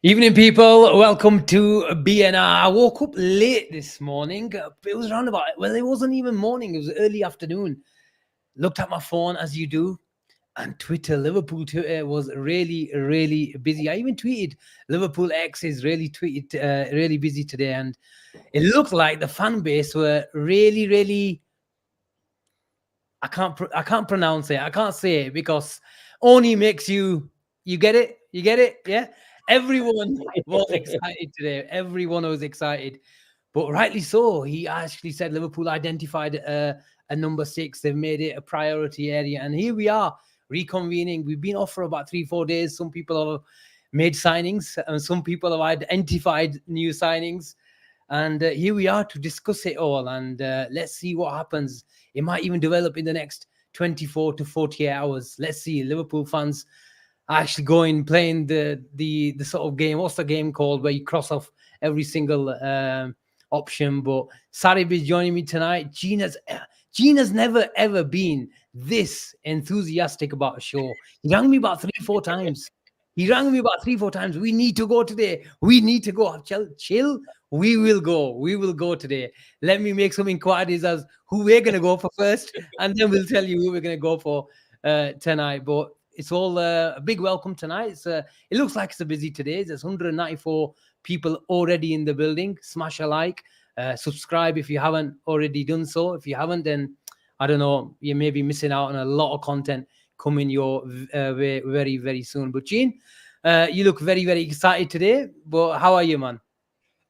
Evening, people. Welcome to BNR. I woke up late this morning. It was around about, well, it wasn't even morning. It was early afternoon. Looked at my phone as you do. And Twitter, Liverpool Twitter was really, really busy. I even tweeted Liverpool X is really really busy today. And it looked like the fan base were really, really, I can't pronounce it. I can't say it because only makes you get it? You get it? Yeah. Everyone was excited today. Everyone was excited, but rightly so. He actually said Liverpool identified a number 6. They've made it a priority area, and here we are reconvening. We've been off for about 3-4 days. Some people have made signings, and some people have identified new signings. And here we are to discuss it all. And let's see what happens. It might even develop in the next 24 to 48 hours. Let's see. Liverpool fans actually going playing the sort of game. What's the game called where you cross off every single option? But Sarib is joining me tonight. Gina's never ever been this enthusiastic about a show. He rang me about 3-4 times. We need to go today. We need to go. Chill. We will go. We will go today. Let me make some inquiries as who we're going to go for first, and then we'll tell you who we're going to go for tonight. But it's all a big welcome tonight. It looks like it's a busy today. There's 194 people already in the building. Smash a like. Subscribe if you haven't already done so. If you haven't, then I don't know. You may be missing out on a lot of content coming your way very, very soon. But Gene, you look very, very excited today. But how are you, man?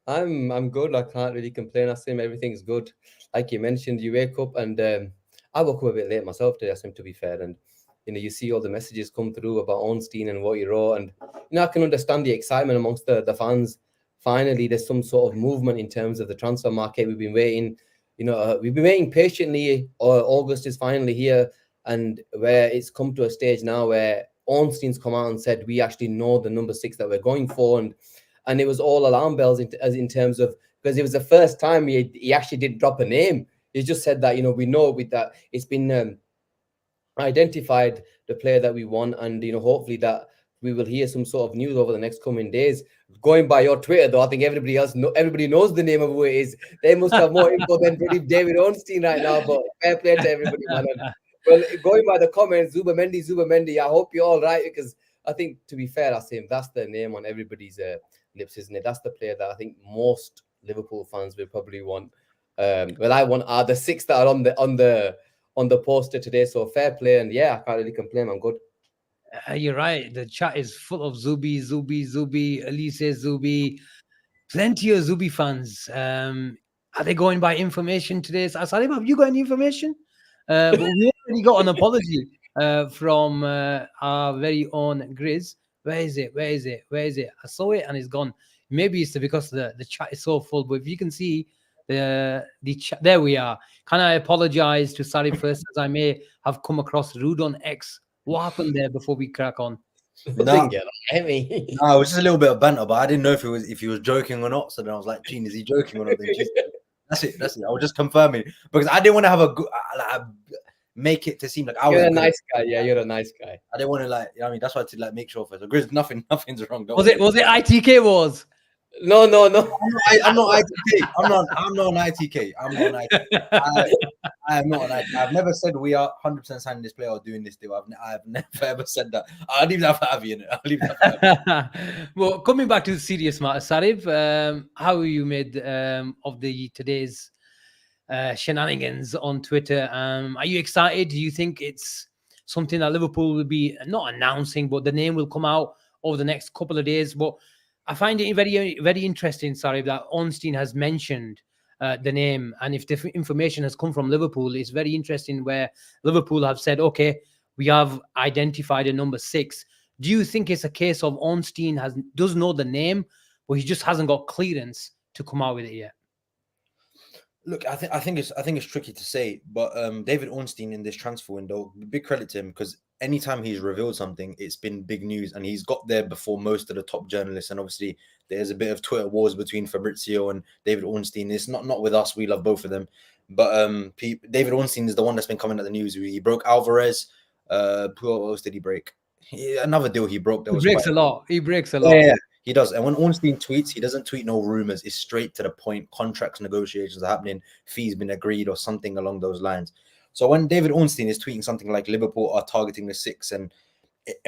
I'm good. I can't really complain. Asim, everything's good. Like you mentioned, you wake up and I woke up a bit late myself today, Asim, to be fair. And you see all the messages come through about Ornstein and what he wrote, and I can understand the excitement amongst the fans. Finally, there's some sort of movement in terms of the transfer market. We've been waiting, we've been waiting patiently. August is finally here, and where it's come to a stage now where Ornstein's come out and said we actually know the number 6 that we're going for, and it was all alarm bells in terms of, because it was the first time he actually did drop a name. He just said that, we know with that it's been identified the player that we want, and hopefully that we will hear some sort of news over the next coming days. Going by your Twitter, though, I think everybody knows the name of who it is. They must have more info than David Ornstein right now, but fair play to everybody, man. Well, going by the comments, Zubimendi, I hope you're all right, because I think, to be fair, that's the name on everybody's lips, isn't it? That's the player that I think most Liverpool fans will probably want. I want are the 6 that are on the poster today. So fair play, and yeah, I can't really complain. I'm good. You're right. The chat is full of Zubi, Elise Zubi, plenty of Zubi fans. Are they going by information today? Salim, have you got any information? But we already got an apology from our very own Grizz. Where is it? I saw it and it's gone. Maybe it's because the chat is so full. But if you can see the chat, there we are. Can I apologize to Sarib first, as I may have come across rude on X? What happened there before we crack on? No, it was just a little bit of banter, but I didn't know if he was joking or not. So then I was like, Gene, is he joking or not? That's it. I was just confirming, because I didn't want to have make it to seem like you're a nice guy. Yeah, you're a nice guy. I didn't want to that's why I had to make sure first. So, Grizz, nothing's wrong. Was it ITK wars? No. I'm not ITK. I'm not an ITK. I'm not an ITK. I am not an ITK. I've never said we are 100% signing this player or doing this deal. I've never ever said that. I'll leave that for Avi. Well, coming back to the serious matter, Sarib, how you made of today's shenanigans on Twitter? Are you excited? Do you think it's something that Liverpool will be not announcing, but the name will come out over the next couple of days? But I find it very, very interesting, Sarib, that Ornstein has mentioned the name, and if the information has come from Liverpool, it's very interesting where Liverpool have said, okay, we have identified a number 6. Do you think it's a case of Ornstein does know the name, but he just hasn't got clearance to come out with it yet? Look, I think it's tricky to say, but David Ornstein in this transfer window, big credit to him, because anytime he's revealed something, it's been big news, and he's got there before most of the top journalists. And obviously, there's a bit of Twitter wars between Fabrizio and David Ornstein. It's not with us; we love both of them. But David Ornstein is the one that's been coming at the news. He broke Alvarez. Who else did he break? Another deal he broke. He breaks a lot. Yeah. He does. And when Ornstein tweets, he doesn't tweet no rumors. It's straight to the point. Contracts negotiations are happening. Fees been agreed or something along those lines. So when David Ornstein is tweeting something like Liverpool are targeting the 6, and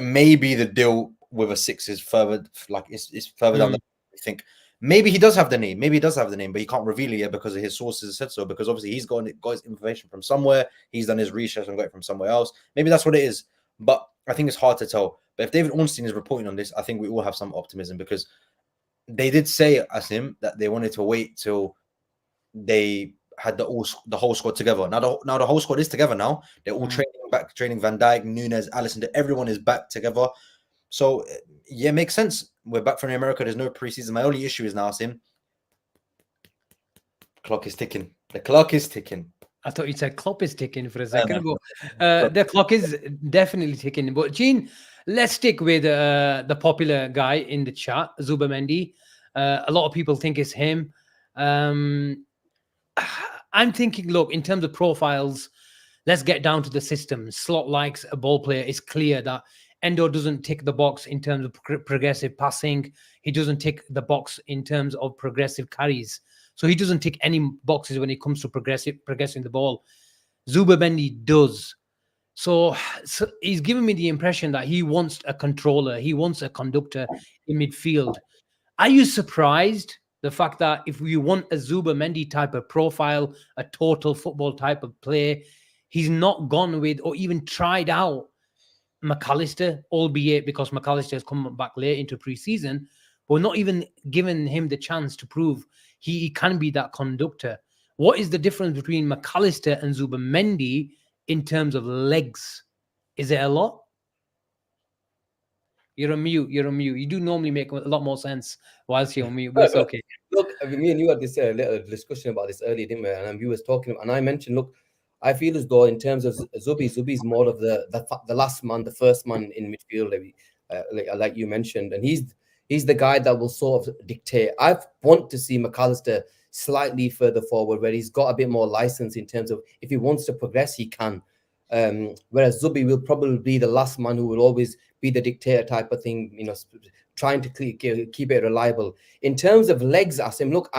maybe the deal with a 6 is further, like it's further down the I think. Maybe he does have the name. Maybe he does have the name, but he can't reveal it yet because of his sources said so. Because obviously he's got his information from somewhere. He's done his research and got it from somewhere else. Maybe that's what it is. But I think it's hard to tell. But if David Ornstein is reporting on this, I think we all have some optimism because they did say, Asim, that they wanted to wait till they had the whole squad together. Now the whole squad is together now. They're all training Van Dijk, Nunes, Alisson. Everyone is back together. So yeah, makes sense. We're back from America. There's no preseason. My only issue is now, Asim, clock is ticking. The clock is ticking. I thought you said clock is ticking for a second ago. The clock is definitely ticking. But Gene, let's stick with the popular guy in the chat, Zubimendi. A lot of people think it's him. I'm thinking, look, in terms of profiles, let's get down to the system. Slot likes a ball player. It's clear that Endo doesn't tick the box in terms of progressive passing. He doesn't tick the box in terms of progressive carries. So he doesn't tick any boxes when it comes to progressing the ball. Zubimendi does. So he's giving me the impression that he wants a controller. He wants a conductor in midfield. Are you surprised the fact that if you want a Zubimendi type of profile, a total football type of play, he's not gone with or even tried out McAllister, albeit because McAllister has come back late into preseason, but not even given him the chance to prove he can be that conductor. What is the difference between McAllister and Zubimendi in terms of legs? Is it a lot? You're on mute. You're on mute. You do normally make a lot more sense whilst you're on mute, but it's okay. Look, me and you had this little discussion about this earlier, didn't we? And we was talking, and I mentioned, look, I feel as though in terms of Zubi's more of the last man, the first man in midfield, like you mentioned, and he's the guy that will sort of dictate. I want to see McAllister slightly further forward, where he's got a bit more license in terms of if he wants to progress, he can. Whereas Zubi will probably be the last man who will always be the dictator type of thing, you know, trying to keep it reliable. In terms of legs, Asim, look,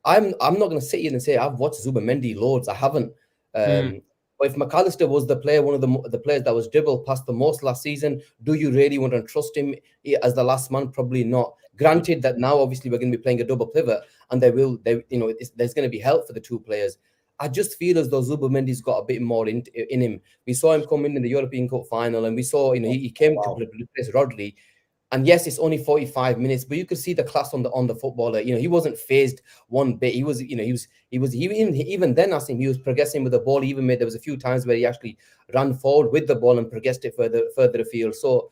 I'm not going to sit here and say I've watched Zubimendi loads. I haven't. But if McAllister was the player, one of the players that was dribbled past the most last season, do you really want to trust him as the last man? Probably not. Granted that now, obviously, we're going to be playing a double pivot, and there's going to be help for the two players. I just feel as though Zubimendi's got a bit more in him. We saw him come in the European Cup final, and we saw, he came to replace Rodri. And yes, it's only 45 minutes, but you could see the class on the footballer. He wasn't phased one bit. He was even then, I think he was progressing with the ball. There was a few times where he actually ran forward with the ball and progressed it further afield. So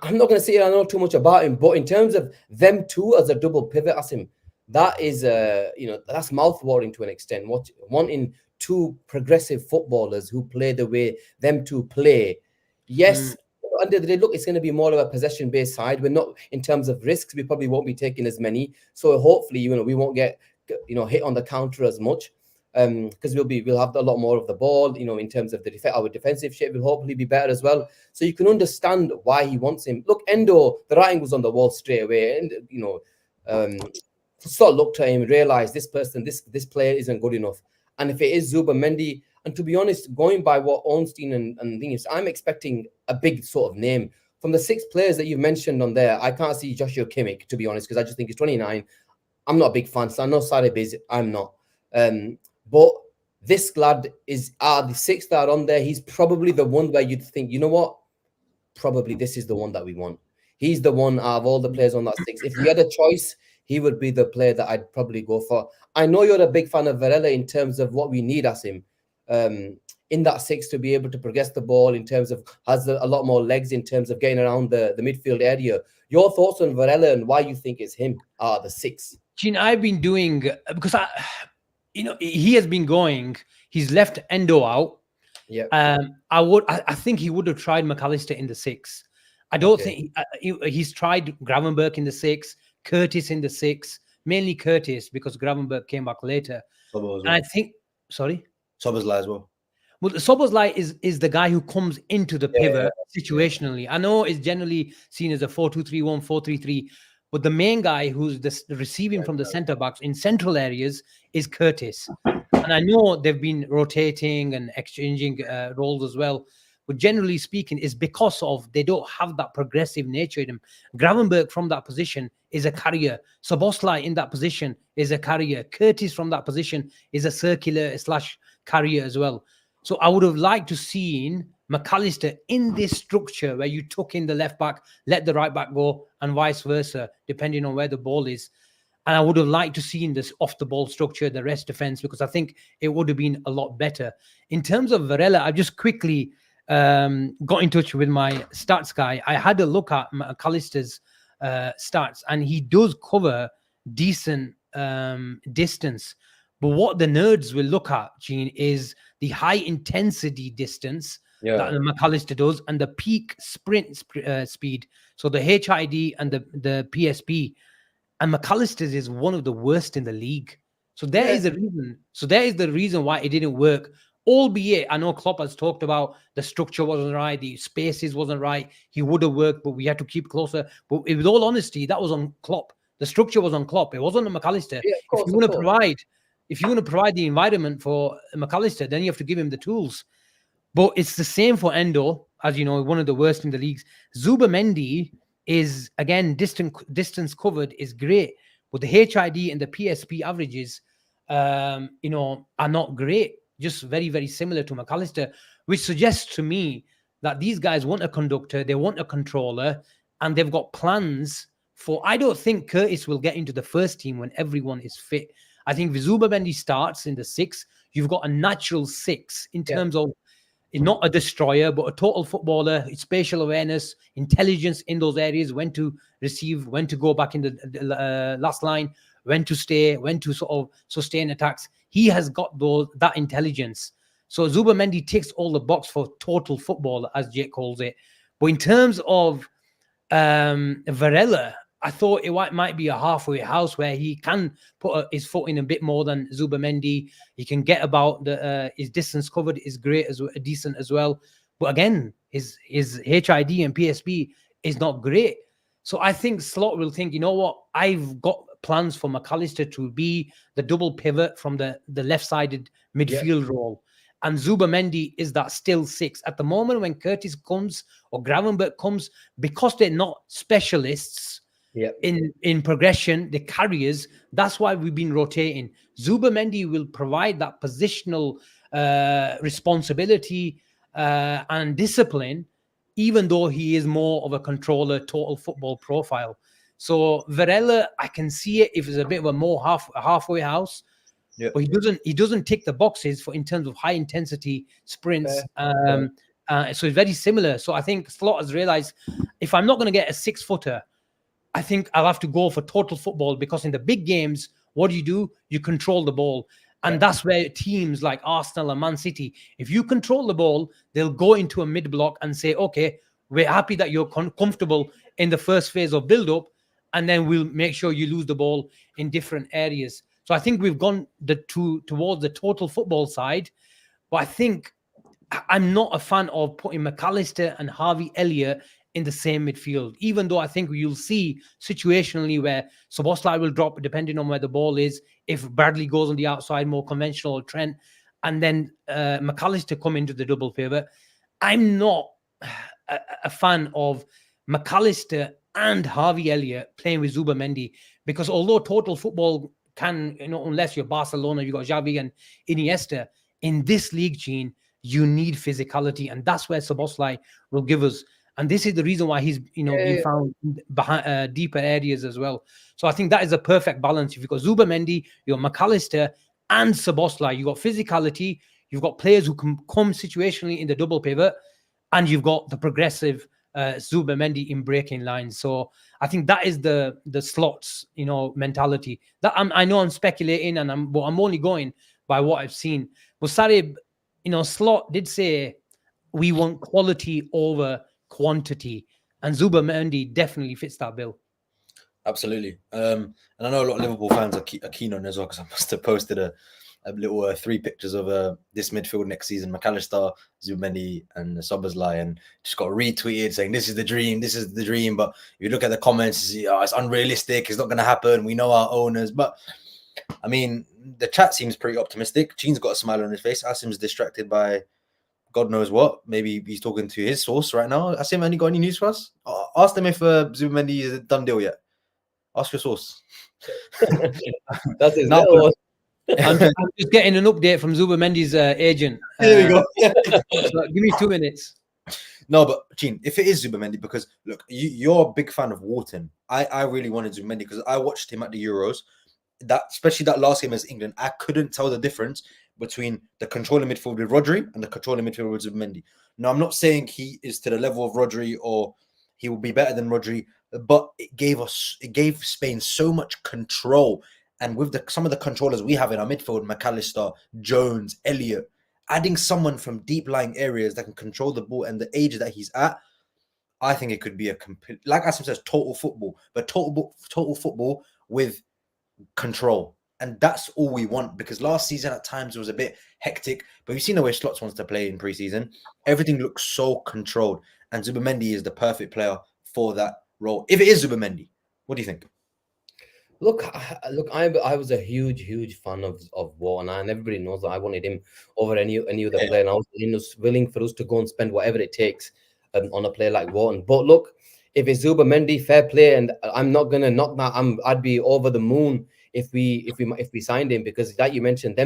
I'm not going to say I know too much about him, but in terms of them two as a double pivot, Asim, that is that's mouthwatering to an extent. Wanting two progressive footballers who play the way them two play. Yes. Under the day, look, it's going to be more of a possession-based side. We're not, in terms of risks, we probably won't be taking as many. So hopefully, we won't get, hit on the counter as much, because we'll have a lot more of the ball. In terms of our defensive shape will hopefully be better as well. So you can understand why he wants him. Look, Endo, the writing was on the wall straight away, and sort of looked at him, realized this player isn't good enough. And if it is Zubimendi, and to be honest, going by what Ornstein and things, I'm expecting a big sort of name. From the 6 players that you've mentioned on there, I can't see Joshua Kimmich, to be honest, because I just think he's 29. I'm not a big fan, so I know Sarib is. I'm not. But this lad is the 6 that are on there. He's probably the one where you'd think, you know what? Probably this is the one that we want. He's the one out of all the players on that 6. If we had a choice, he would be the player that I'd probably go for. I know you're a big fan of Varela in terms of what we need as him. In that 6 to be able to progress the ball in terms of has a lot more legs in terms of getting around the midfield area. Your thoughts on Varela and why you think it's him, the 6? Gene, I've been doing, because he has been going, he's left Endo out. Yeah. I think he would have tried McAllister in the 6. I don't think he's tried Gravenberch in the 6, Curtis in the 6, mainly Curtis because Gravenberch came back later. And I think, sorry? Szoboszlai as well. Well, Szoboszlai is the guy who comes into the pivot situationally. I know it's generally seen as a 4-2-3-1, 4-3-3, But the main guy who's the receiving from the centre backs in central areas is Curtis. And I know they've been rotating and exchanging roles as well. But generally speaking, it's because of they don't have that progressive nature in them. Gravenberch from that position is a carrier. Szoboszlai in that position is a carrier. Curtis from that position is a circular / carrier as well. So I would have liked to seen McAllister in this structure where you tuck in the left back, let the right back go, and vice versa, depending on where the ball is. And I would have liked to seen this off the ball structure, the rest defense, because I think it would have been a lot better. In terms of Varela, I've just quickly got in touch with my stats guy. I had a look at McAllister's stats, and he does cover decent distance. But what the nerds will look at, Gene, is the high intensity distance that McAllister does and the peak sprint speed. So the HID and the PSP. And McAllister's is one of the worst in the league. So there is a reason. So there is the reason why it didn't work. Albeit, I know Klopp has talked about the structure wasn't right, the spaces wasn't right. He would have worked, but we had to keep closer. But with all honesty, that was on Klopp. The structure was on Klopp. It wasn't on McAllister. Yeah, of course, if you want to provide the environment for McAllister, then you have to give him the tools. But it's the same for Endo, as you know, one of the worst in the leagues. Zubimendi is, again, distance covered is great, but the HID and the PSP averages, are not great. Just very, very similar to McAllister, which suggests to me that these guys want a conductor, they want a controller, and they've got plans for. I don't think Curtis will get into the first team when everyone is fit. I think Zubimendi starts in the 6. You've got a natural 6 in terms of not a destroyer, but a total footballer, spatial awareness, intelligence in those areas, when to receive, when to go back in the last line, when to stay, when to sort of sustain attacks. He has got that intelligence. So Zubimendi ticks all the box for total footballer, as Jake calls it. But in terms of Varela, I thought it might be a halfway house where he can put his foot in a bit more than Zubimendi. He can get about his distance covered is great decent as well. But again, his HID and PSP is not great. So I think Slot will think, you know what, I've got plans for McAllister to be the double pivot from the left-sided midfield role. And Zubimendi is that still 6. At the moment when Curtis comes or Gravenberch comes, because they're not specialists in progression, the carriers, that's why we've been rotating. Zubimendi will provide that positional responsibility and discipline, even though he is more of a controller, total football profile. So Varela, I can see it if it's a bit of a halfway house. Yeah. But he doesn't tick the boxes in terms of high intensity sprints. So it's very similar. So I think Slot has realized, if I'm not going to get a 6-footer, I think I'll have to go for total football, because in the big games, what do? You control the ball. And that's where teams like Arsenal and Man City, if you control the ball, they'll go into a mid block and say, okay, we're happy that you're comfortable in the first phase of build-up, and then we'll make sure you lose the ball in different areas. So I think we've gone towards the total football side. But I think I'm not a fan of putting McAllister and Harvey Elliott in the same midfield, even though I think you'll see situationally where Szoboszlai will drop depending on where the ball is. If Bradley goes on the outside, more conventional Trent, and then McAllister come into the double pivot. I'm not a fan of McAllister and Harvey Elliott playing with Zubimendi, because although total football can, unless you're Barcelona, you got Xavi and Iniesta, in this league, Gene, you need physicality, and that's where Szoboszlai will give us. And this is the reason why he's, been found behind deeper areas as well. So I think that is a perfect balance. If you've got Zubimendi, you've got McAllister and Szoboszlai, you've got physicality, you've got players who can come situationally in the double pivot, and you've got the progressive Zubimendi in breaking lines. So I think that is the Slots, mentality. That I know I'm speculating, and I'm only going by what I've seen. But Sarib, Slot did say we want quality over quantity, and Zubimendi definitely fits that bill. Absolutely. And I know a lot of Liverpool fans are keen on it as well, because I must have posted a a little 3 pictures of this midfield next season: McAllister, Zubimendi, and Szoboszlai, and just got retweeted saying this is the dream, this is the dream. But if you look at the comments, it's unrealistic, it's not going to happen. We know our owners, but I mean, the chat seems pretty optimistic. Gene's got a smile on his face. Asim's distracted by God knows what. Maybe he's talking to his source right now. Asim, any got any news for us? Ask them if Zubimendi is a done deal yet. Ask your source. That is No, I'm just getting an update from Zubimendi's agent. Here we go. So give me 2 minutes. No, but Gene, if it is Zubimendi, because look, you're a big fan of Wharton. I really wanted Zubimendi because I watched him at the Euros. That, especially that last game as England, I couldn't tell the difference between the controlling midfield with Rodri and the controlling midfield with Zubimendi. Now, I'm not saying he is to the level of Rodri or he will be better than Rodri, but it gave Spain so much control. And with some of the controllers we have in our midfield, McAllister, Jones, Elliott, adding someone from deep lying areas that can control the ball and the age that he's at, I think it could be a complete, like Asim says, total football, but total football with control. And that's all we want, because last season at times it was a bit hectic, but you've seen the way Slots wants to play in preseason. Everything looks so controlled, and Zubimendi is the perfect player for that role. If it is Zubimendi, what do you think? Look, I was a huge fan of Wharton, and everybody knows that I wanted him over any other player, and I was willing for us to go and spend whatever it takes on a player like Wharton. But look, if it's Zubimendi, fair play, and I'm not gonna knock that. I'd be over the moon if we signed him, because like you mentioned,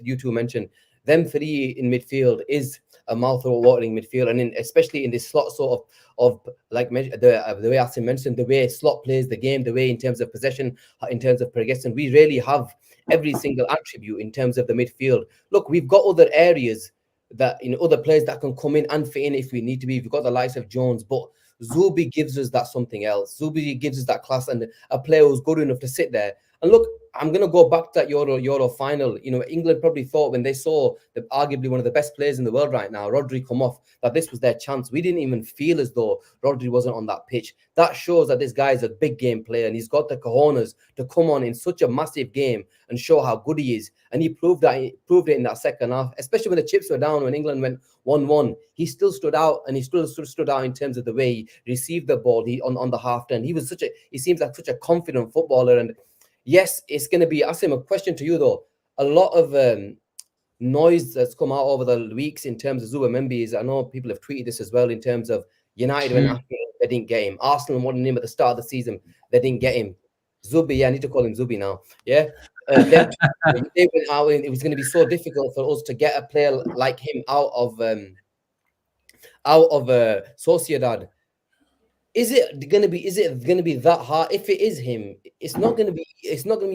you two mentioned, them 3 in midfield is a mouth-watering midfield, and especially in this slot sort of like the way Asim mentioned, the way slot plays the game, the way in terms of possession, in terms of progression, we really have every single attribute in terms of the midfield. Look, we've got other areas that, other players that can come in and fit in if we need to be. We've got the likes of Jones, but Zubi gives us that something else. Zubi gives us that class and a player who's good enough to sit there. And look, I'm going to go back to that Euro final. England probably thought when they saw arguably one of the best players in the world right now, Rodri, come off, that this was their chance. We didn't even feel as though Rodri wasn't on that pitch. That shows that this guy is a big game player, and he's got the cojones to come on in such a massive game and show how good he is. And he proved it in that second half, especially when the chips were down, when England went 1-1. He still stood out, and he still stood out in terms of the way he received the ball on the half turn. He seems like such a confident footballer. And yes, it's going to be, Asim, a question to you though. A lot of noise that's come out over the weeks in terms of Zubimendi is, I know people have tweeted this as well, in terms of United went after him, they didn't get him. Arsenal wanted him at the start of the season, they didn't get him. Zubi, I need to call him Zubi now. Yeah. They went out, and it was going to be so difficult for us to get a player like him out of Sociedad. Is it going to be that hard? If it is him, it's not going to be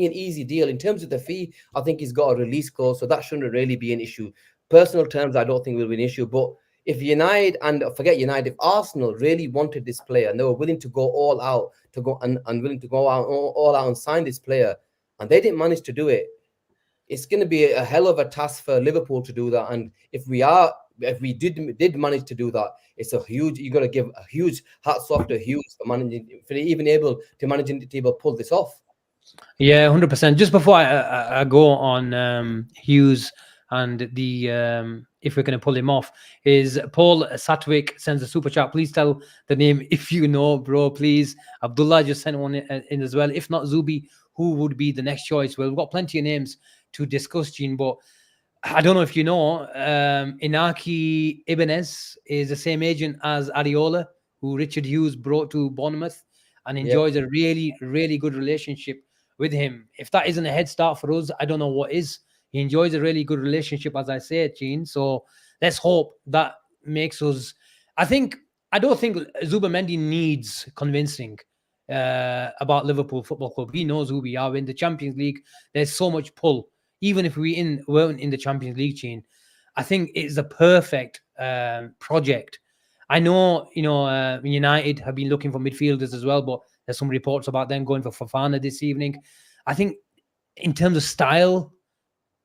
an easy deal. In terms of the fee, I think he's got a release clause, so that shouldn't really be an issue. Personal terms, I don't think will be an issue. But if United, and forget United, if Arsenal really wanted this player and they were willing to go all out and sign this player, and they didn't manage to do it, it's going to be a hell of a task for Liverpool to do that. And if we did manage to do that, it's a huge, you got to give a huge hats off to Hughes for even able to pull this off. Yeah, 100%. Just before I go on Hughes and the if we're going to pull him off, is Paul Satwick sends a super chat. Please tell the name if you know, bro, please. Abdullah just sent one in as well. If not Zubi, who would be the next choice? Well, we've got plenty of names to discuss, Gene, but I don't know if you know, Inaki Ibanez is the same agent as Areola, who Richard Hughes brought to Bournemouth, and enjoys a really, really good relationship with him. If that isn't a head start for us, I don't know what is. He enjoys a really good relationship, as I said, Gene. So let's hope that makes us. I don't think Zubimendi needs convincing about Liverpool Football Club. He knows who we are in the Champions League. There's so much pull. Even if we weren't in the Champions League, chain, I think it's a perfect project. I know, United have been looking for midfielders as well, but there's some reports about them going for Fofana this evening. I think in terms of style,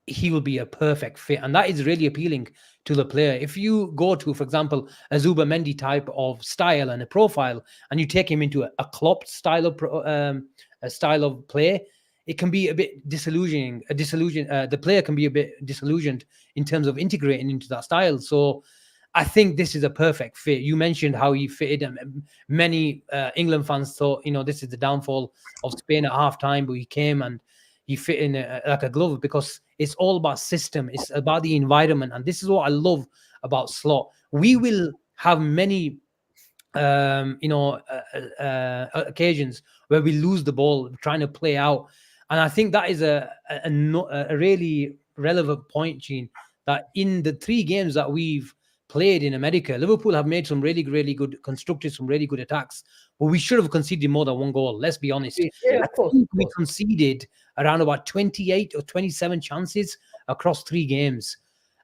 he will be a perfect fit, and that is really appealing to the player. If you go to, for example, a Zubimendi type of style and a profile, and you take him into a Klopp style of play, it can be a bit disillusioning. The player can be a bit disillusioned in terms of integrating into that style. So I think this is a perfect fit. You mentioned how he fitted, and many England fans thought, this is the downfall of Spain at halftime, but he came and he fit in like a glove, because it's all about system. It's about the environment. And this is what I love about Slot. We will have many occasions where we lose the ball trying to play out. And I think that is a really relevant point, Gene, that in the 3 games that we've played in America, Liverpool have made some really, really good, constructed some really good attacks, but we should have conceded more than 1 goal. Let's be honest. Yeah, of course. We conceded around about 28 or 27 chances across 3 games.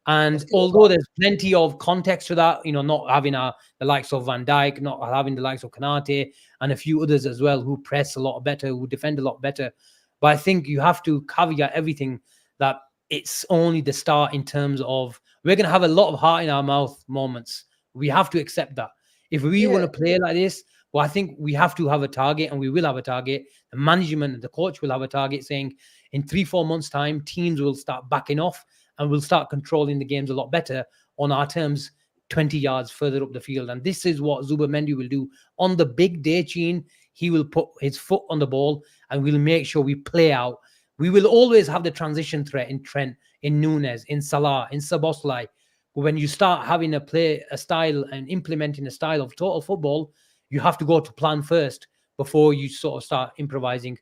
And although there's plenty of context to that, not having the likes of Van Dijk, not having the likes of Kanate, and a few others as well who press a lot better, who defend a lot better. But I think you have to caveat everything that it's only the start in terms of we're going to have a lot of heart in our mouth moments. We have to accept that. If we want to play like this, well, I think we have to have a target, and we will have a target. The management and the coach will have a target saying in 3-4 months' time, teams will start backing off and we'll start controlling the games a lot better on our terms 20 yards further up the field. And this is what Zubimendi will do. On the big day, Gene, he will put his foot on the ball and we'll make sure we play out. We will always have the transition threat in Trent, in Nunes, in Salah, in Szoboszlai. But when you start having a style and implementing a style of total football, you have to go to plan first before you sort of start improvising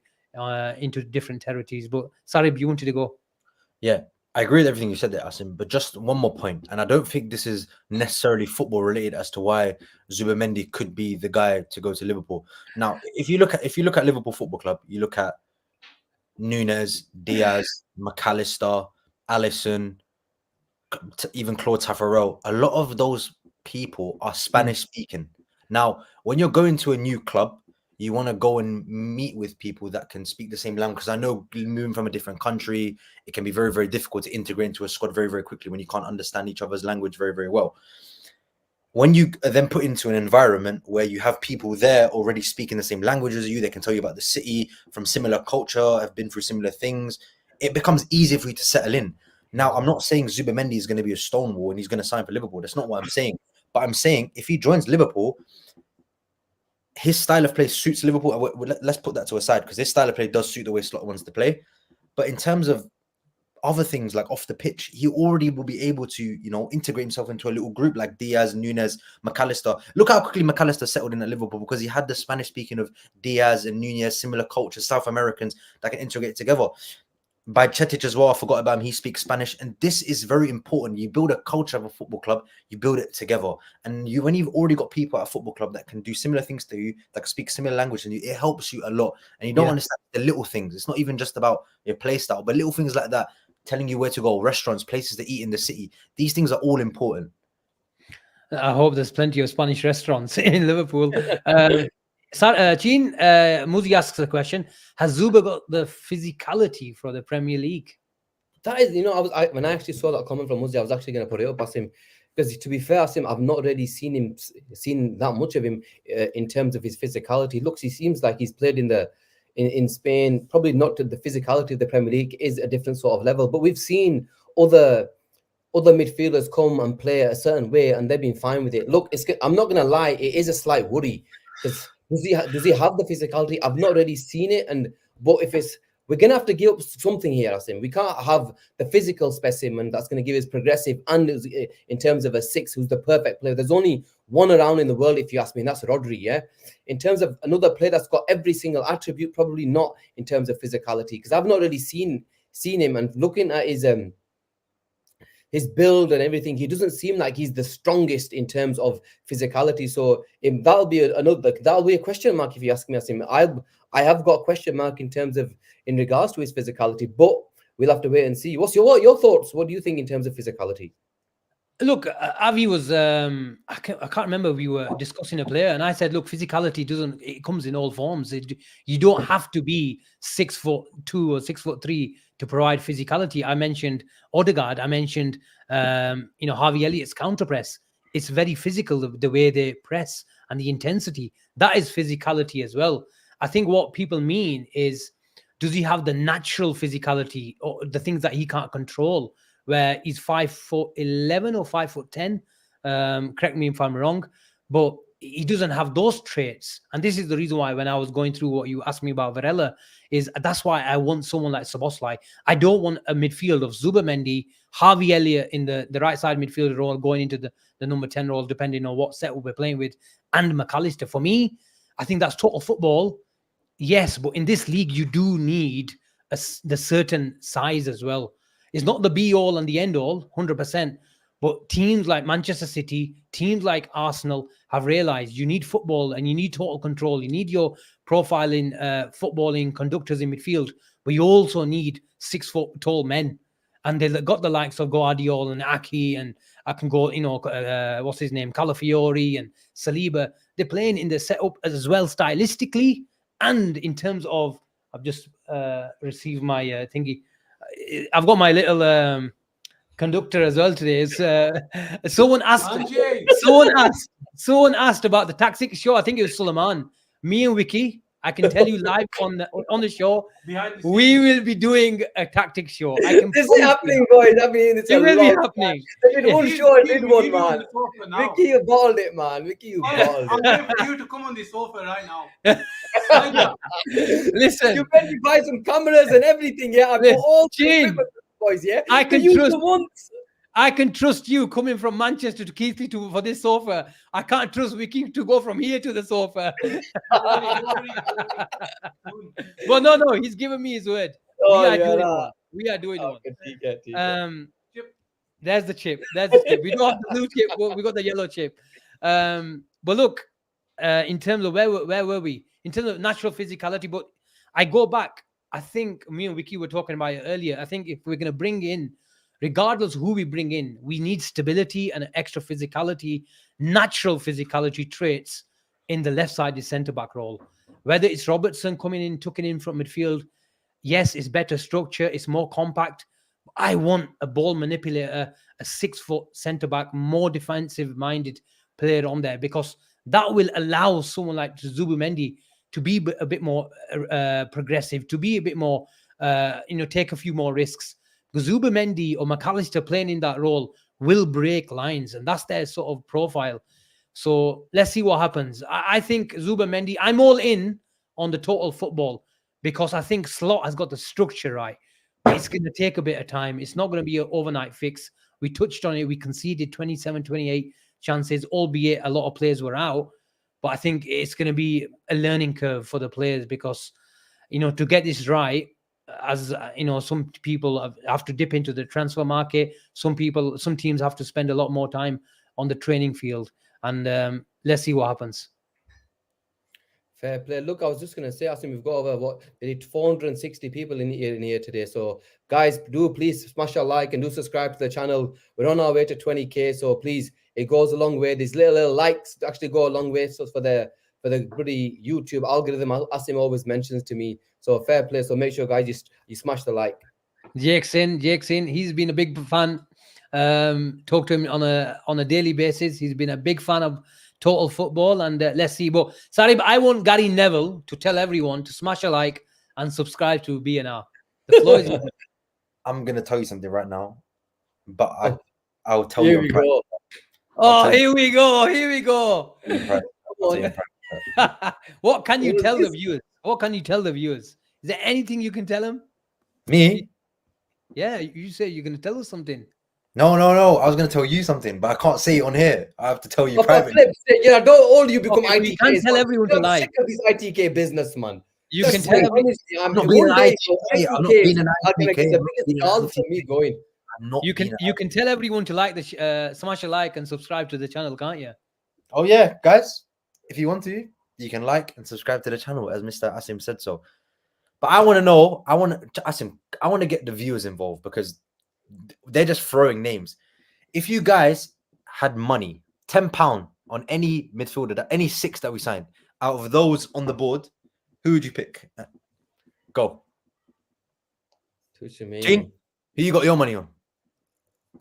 into different territories. But Sarib, you wanted to go? Yeah, I agree with everything you said there, Asim, but just one more point, and I don't think this is necessarily football related as to why Zubimendi could be the guy to go to Liverpool. Now, if you look at Liverpool Football Club, you look at Nunes, Diaz, McAllister, Alisson, even Claude Taffarel. A lot of those people are Spanish speaking. Now, when you're going to a new club, you want to go and meet with people that can speak the same language. Because I know moving from a different country, it can be very, very difficult to integrate into a squad very, very quickly when you can't understand each other's language very, very well. When you are then put into an environment where you have people there already speaking the same language as you, they can tell you about the city, from similar culture, have been through similar things, it becomes easier for you to settle in. Now, I'm not saying Zubimendi is going to be a stonewall and he's going to sign for Liverpool. That's not what I'm saying. But I'm saying if he joins Liverpool, his style of play suits Liverpool. Let's put that to a side, because his style of play does suit the way Slot wants to play. But in terms of other things like off the pitch, he already will be able to, integrate himself into a little group like Diaz, Nunes, McAllister. Look how quickly McAllister settled in at Liverpool, because he had the Spanish speaking of Diaz and Nunes, similar cultures, South Americans that can integrate together. By Cetic as well, I forgot about him. He speaks Spanish, and this is very important. You build a culture of a football club, you build it together, and when you've already got people at a football club that can do similar things to you, that can speak similar language than you, it helps you a lot. And you don't understand the little things. It's not even just about your play style, but little things like that, telling you where to go, restaurants, places to eat in the city. These things are all important. I hope there's plenty of Spanish restaurants in Liverpool. Gene, Muzi asks a question: has Zuba got the physicality for the Premier League? That is, when I actually saw that comment from Muzi, I was actually going to put it up as him, because to be fair, Asim, I've not really seen that much of him in terms of his physicality. He seems like he's played in Spain, probably not to the physicality of the Premier League is a different sort of level, but we've seen other midfielders come and play a certain way and they've been fine with it. Look, I'm not going to lie, it is a slight worry, because does he have the physicality? I've not really seen it, but we're going to have to give up something here, Asim. We can't have the physical specimen that's going to give us progressive and in terms of a 6 who's the perfect player. There's only one around in the world, if you ask me, and that's Rodri, yeah? In terms of another player that's got every single attribute, probably not in terms of physicality, because I've not really seen him, and looking at his build and everything, he doesn't seem like he's the strongest in terms of physicality. So that'll be a question mark if you ask me, Asim. I have got a question mark in regards to his physicality, but we'll have to wait and see. What's your thoughts? What do you think in terms of physicality? Look, Avi was I can't remember, we were discussing a player and I said, look, physicality it comes in all forms. You don't have to be 6'2" or 6'3" to provide physicality. I mentioned Odegaard, I mentioned Harvey Elliott's counter press. It's very physical, the way they press and the intensity. That is physicality as well. I think what people mean is Does he have the natural physicality or the things that he can't control? Where he's 5'11" or 5'10". Correct me if I'm wrong, but he doesn't have those traits. And this is the reason why when I was going through what you asked me about Varela, is that's why I want someone like Szoboszlai. I don't want a midfield of Zubimendi, Harvey Elliott in the right side midfielder role, going into the number 10 role, depending on what setup we're playing with, and McAllister. For me, I think that's total football. Yes, but in this league, you do need the certain size as well. It's not the be-all and the end-all, 100%. But teams like Manchester City, teams like Arsenal have realised you need football and you need total control. You need your profiling, footballing conductors in midfield, but you also need 6 foot tall men. And they've got the likes of Guardiola and Aki, and I can go, what's his name, Calafiori and Saliba. They're playing in the setup as well stylistically. And in terms of, I've just received my thingy. I've got my little conductor as well today. It's someone asked about the tactics show. I think it was Suleiman. Me and Vicky, I can tell you live on the show, we will be doing a tactics show. This is happening, boys. I mean, it will be happening. They did one show and did one, man. Vicky, you balled it, man. Vicky, you balled it. I'm waiting for you to come on the sofa right now. Listen, you better buy some cameras and everything. Yeah, I've got all the boys. Yeah, I can trust you coming from Manchester to Keithley for this sofa. I can't trust Vicky to go from here to the sofa. But no, he's given me his word. We are doing one. There's the chip. We don't have the blue chip, but we got the yellow chip. But look, in terms of where were we? In terms of natural physicality, but I go back. I think me and Vicky were talking about it earlier. I think if we're going to bring in, regardless who we bring in, we need stability and extra physicality, natural physicality traits in the left-sided centre-back role. Whether it's Robertson coming in, tucking in from midfield, yes, it's better structure, it's more compact. I want a ball manipulator, a 6 foot centre-back, more defensive-minded player on there, because that will allow someone like Zubimendi to be a bit more progressive, to be a bit more, take a few more risks. Because Zubimendi or McAllister playing in that role will break lines, and that's their sort of profile. So let's see what happens. I think Zubimendi, I'm all in on the total football, because I think Slot has got the structure right. It's going to take a bit of time. It's not going to be an overnight fix. We touched on it. We conceded 27, 28 chances, albeit a lot of players were out. But I think it's going to be a learning curve for the players, because, to get this right, as some people have to dip into the transfer market. Some teams have to spend a lot more time on the training field, and let's see what happens. Fair play. Look, I was just going to say, Asim, we've got over 460 people in here today. So guys, do please smash a like and do subscribe to the channel. We're on our way to 20k. So please, it goes a long way. These little likes actually go a long way. So for the bloody YouTube algorithm, Asim always mentions to me. So fair play. So make sure, guys, you smash the like. Jake's in. He's been a big fan. Talk to him on a daily basis. He's been a big fan of total football, and let's see. But Sarib, I want Gary Neville to tell everyone to smash a like and subscribe to BNR. The floor is yours. I'm gonna tell you something right now, but I'll tell Here you. we go. Oh, here we go. What can you tell the viewers? What can you tell the viewers? Is there anything you can tell them? Me? Yeah, you say you're going to tell us something. No. I was going to tell you something, but I can't say it on here. I have to tell you privately. Yeah, don't all you become ITK. You can't tell everyone to lie. I'm sick of this ITK business, man. You can tell everyone. I'm not being an ITK. I'm not being an ITK. You can tell everyone to like the smash a like and subscribe to the channel, can't you? Oh yeah, guys. If you want to, you can like and subscribe to the channel, as Mr. Asim said so. But I want to know, I want to get the viewers involved, because they're just throwing names. If you guys had money, £10 on any midfielder, any 6 that we signed, out of those on the board, who would you pick? Go. Gene, who you got your money on?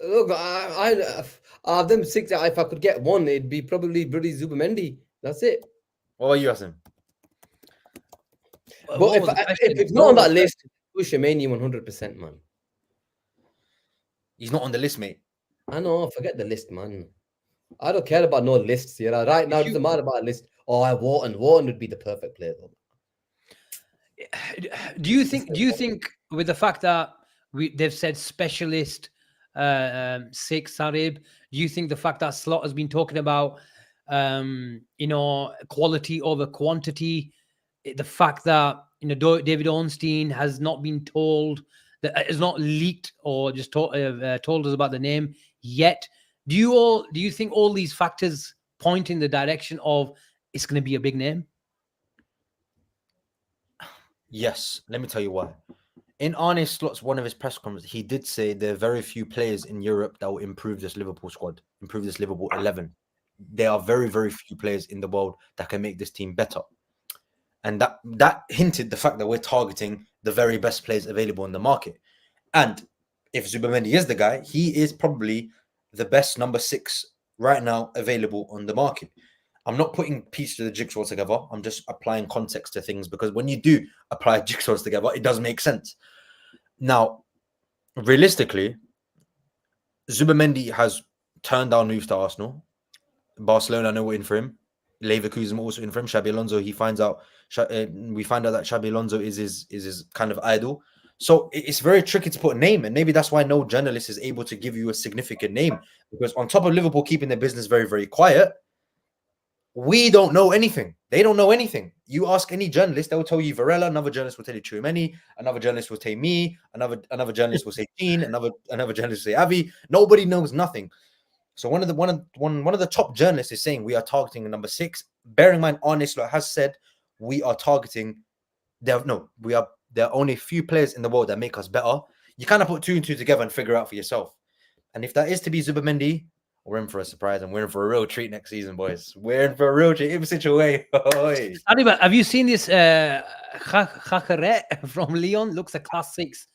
Look, I of them 6, if I could get one, it'd be probably Zubimendi. That's it. What are you, Asim? But if it's not on that list, Zubimendi 100%, man. He's not on the list, mate. I know, forget the list, man. I don't care about no lists, you know. Right now, it doesn't matter about a list. Oh, Wharton would be the perfect player, though. Do you think with the fact that they've said specialist 6 Sarib, do you think the fact that Slot has been talking about quality over quantity, the fact that David Ornstein has not been told, that is not leaked or just told us about the name yet, do you think all these factors point in the direction of it's going to be a big name? Yes, let me tell you why. In Arne Slot's one of his press conferences, he did say there are very few players in Europe that will improve this Liverpool squad, improve this Liverpool 11. There are very, very few players in the world that can make this team better. And that hinted the fact that we're targeting the very best players available in the market. And if Zubimendi is the guy, he is probably the best number 6 right now available on the market. I'm not putting pieces of the jigsaw together. I'm just applying context to things, because when you do apply jigsaws together, it does make sense. Now, realistically, Zubimendi has turned down moves to Arsenal. Barcelona, I know we're in for him. Leverkusen also in for him. Xabi Alonso, we find out that Xabi Alonso is his kind of idol. So it's very tricky to put a name, and maybe that's why no journalist is able to give you a significant name, because on top of Liverpool keeping their business very, very quiet, we don't know anything. They don't know anything. You ask any journalist, they will tell you Varela. Another journalist will tell you Zubimendi. Another journalist will tell me. Another journalist will say Jean. Another journalist will say Avi. Nobody knows nothing. So one of the top journalists is saying we are targeting a number 6. Bearing in mind, Arne Slot has said we are targeting. There are only a few players in the world that make us better. You kind of put 2 and 2 together and figure out for yourself. And if that is to be Zubimendi, we're in for a surprise, and we're in for a real treat next season, boys. We're in for a real treat. In such a way. Adiba, have you seen this Chakare from Lyon? Looks a class 6.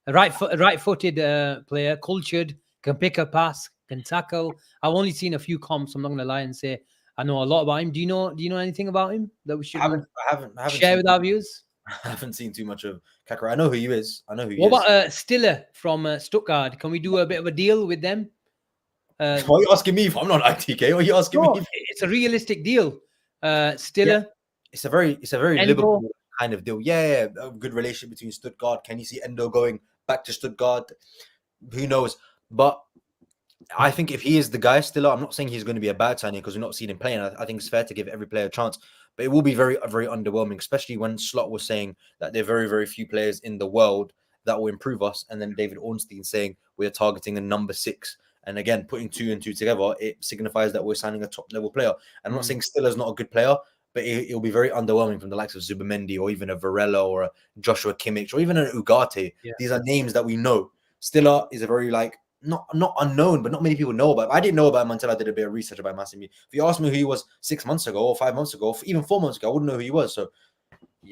Right-footed player, cultured, can pick a pass, can tackle. I've only seen a few comps. I'm not going to lie and say I know a lot about him. Do you know anything about him that we should I haven't share with our viewers? I haven't seen too much of Kakara. I know who he is. What about Stiller from Stuttgart? Can we do a bit of a deal with them? What are you asking me for? I'm not ITK. What are you asking me for? It's a realistic deal. Stiller. Yeah. It's a very Liverpool kind of deal. Yeah, a good relationship between Stuttgart. Can you see Endo going back to Stuttgart? Who knows? But I think if he is the guy, Stiller, I'm not saying he's going to be a bad signing because we've not seen him playing. I think it's fair to give every player a chance. But it will be very, very underwhelming, especially when Slot was saying that there are very, very few players in the world that will improve us. And then David Ornstein saying we are targeting a number 6. And again, putting 2 and 2 together, it signifies that we're signing a top-level player. And I'm not saying Stiller's not a good player, but it'll be very underwhelming from the likes of Zubimendi or even a Varela or a Joshua Kimmich or even an Ugarte. Yeah. These are names that we know. Stiller is a very, not unknown, but not many people know about him. I didn't know about him until I did a bit of research about Asim. If you asked me who he was 6 months ago or 5 months ago, or even 4 months ago, I wouldn't know who he was. So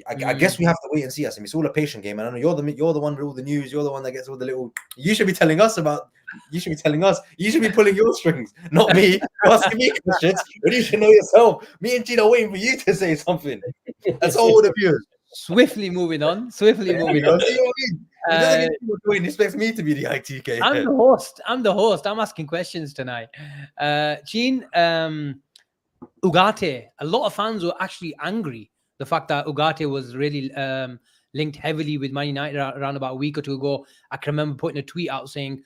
I guess we have to wait and see, Asim. It's all a patient game. And I know you're the one with all the news. You're the one that gets all the little. You should be telling us about. You should be telling us. You should be pulling your strings, not me. You're asking me questions, but you should know yourself. Me and Gina are waiting for you to say something. That's all the viewers. Swiftly moving on. See what I mean? He expects me to be the ITK. I'm the host. I'm asking questions tonight. Jean, Ugarte. A lot of fans were actually angry. The fact that Ugarte was really linked heavily with Man United around about a week or two ago. I can remember putting a tweet out saying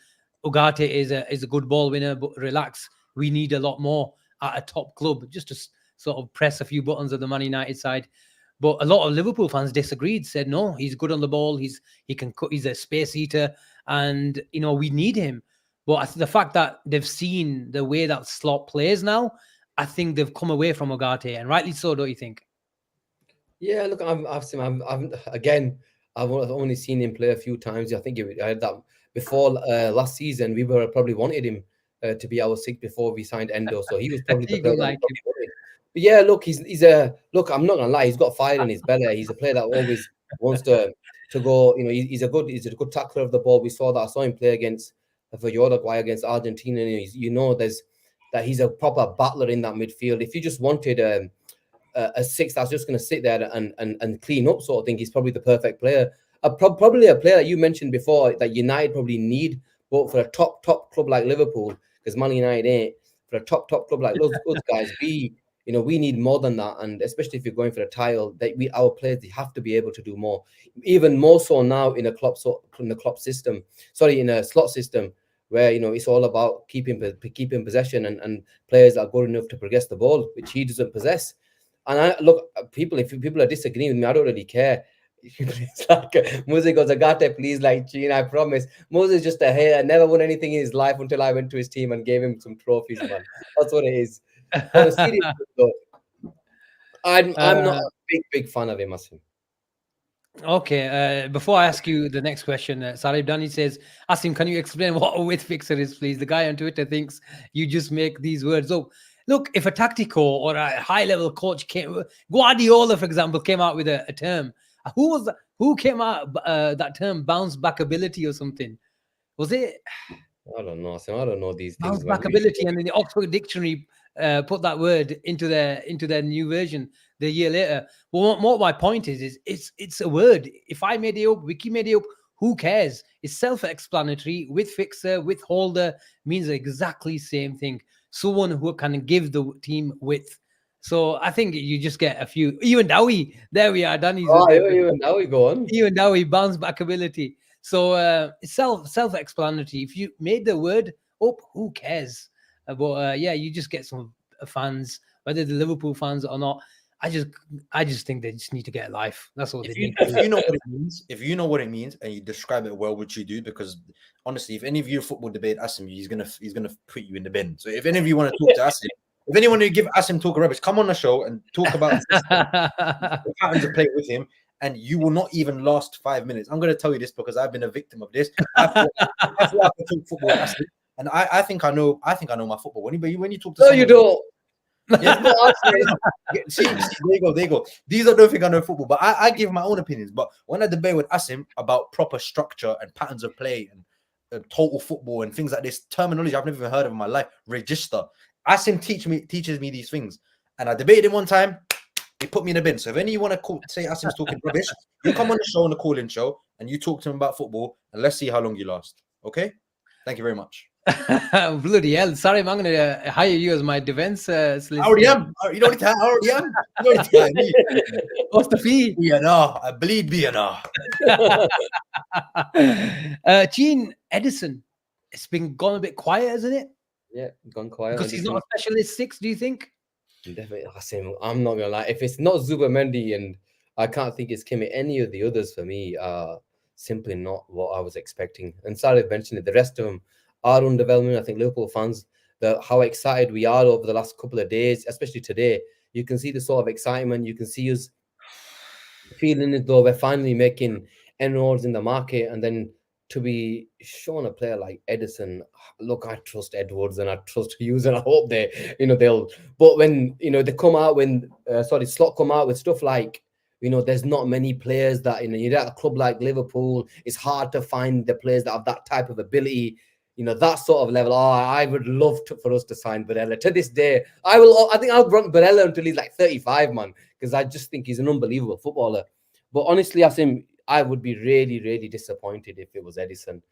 Ugarte is a good ball winner, but relax. We need a lot more at a top club just to sort of press a few buttons of the Man United side. But a lot of Liverpool fans disagreed, said, no, he's good on the ball. He can cut. He's a space eater. And, we need him. But the fact that they've seen the way that Slot plays now, I think they've come away from Ugarte. And rightly so, don't you think? Yeah, look, I've only seen him play a few times. I think I heard that before last season. We were probably wanted him to be our 6th before we signed Endo. So he was probably the player. But yeah, look, he's a look. I'm not gonna lie, he's got fire in his belly. He's a player that always wants to go. He's a good tackler of the ball. We saw that. I saw him play against Uruguay against Argentina. There's that he's a proper battler in that midfield. If you just wanted a six that's just going to sit there and clean up sort of thing. He's probably the perfect player. Probably a player that you mentioned before that United probably need, but for a top club like Liverpool, because Man United ain't, for a top club like those guys, we need more than that. And especially if you're going for a title, our players, they have to be able to do more, even more so now in a Klopp system, in a slot system, where it's all about keeping possession and players that are good enough to progress the ball, which he doesn't possess. And if people are disagreeing with me, I don't really care. It's like Moses goes, Agate, please, like Gene, I promise. Moses just a hater, never won anything in his life until I went to his team and gave him some trophies, man. That's what it is. But seriously, though, I'm not a big fan of him, Asim. Okay, before I ask you the next question, Sarib Dani says, Asim, can you explain what a width fixer is, please? The guy on Twitter thinks you just make these words up. Look, if a tactical or a high-level coach Guardiola, for example, came out with a term, who came out that term, bounce back ability or something? Was it? I don't know, Asim. I don't know these Bounce things. back ability, and then the Oxford Dictionary put that word into their new version the year later. Well, what my point is it's a word. If I made it up, Wiki made it up, who cares? It's self-explanatory. With fixer, with holder means exactly the same thing. Someone who can give the team width. So I think you just get a few. Even Dowie, there we are. Danny's. Even Dowie, go on. Even Dowie, bounce back ability. So it's self-explanatory. If you made the word up, who cares? But you just get some fans, whether the Liverpool fans or not. I just think they just need to get a life. That's all they need. If you know what it means, and you describe it well, which you do, because honestly, if any of you football debate Asim, he's gonna put you in the bin. So if any of you want to talk to Asim, if anyone who give Asim talk rubbish, come on the show and talk about the patterns of play with him, and you will not even last 5 minutes. I'm going to tell you this because I've been a victim of this. I thought I can talk football with Asim, and I think I know my football. When you talk to no, you don't. Yeah, see, there you go. These I don't think I know football, but I give my own opinions. But when I debate with Asim about proper structure and patterns of play and total football and things like this, terminology I've never even heard of in my life, register. Asim teaches me these things, and I debated him one time. He put me in a bin. So if any of you want to say Asim's talking rubbish, you come on the show, on the call-in show, and you talk to him about football, and let's see how long you last. Okay? Thank you very much. Bloody hell. Sorry, I'm going to hire you as my defense solicitor. I already am. You don't need to hire me. What's the fee? BNR. I bleed BNR. Gene Edison, it's been gone a bit quiet, hasn't it? Yeah, gone quiet. Because he's not a specialist 6, do you think? Definitely, Asim. I'm not gonna lie. If it's not Zubimendi, and I can't think it's Kimi, any of the others for me are simply not what I was expecting. And Sarib mentioned it. The rest of them are on development. I think Liverpool fans, how excited we are over the last couple of days, especially today. You can see the sort of excitement. You can see us feeling as though we're finally making inroads in the market, and then to be shown a player like Edison, look, I trust Edwards and I trust Hughes, and I hope they'll. But when they come out, Slot come out with stuff like, there's not many players that you're at a club like Liverpool. It's hard to find the players that have that type of ability. That sort of level. I would love for us to sign Varela. To this day, I think I'll run Varela until he's like 35, man, because I just think he's an unbelievable footballer. But honestly, I would be really, really disappointed if it was Edison.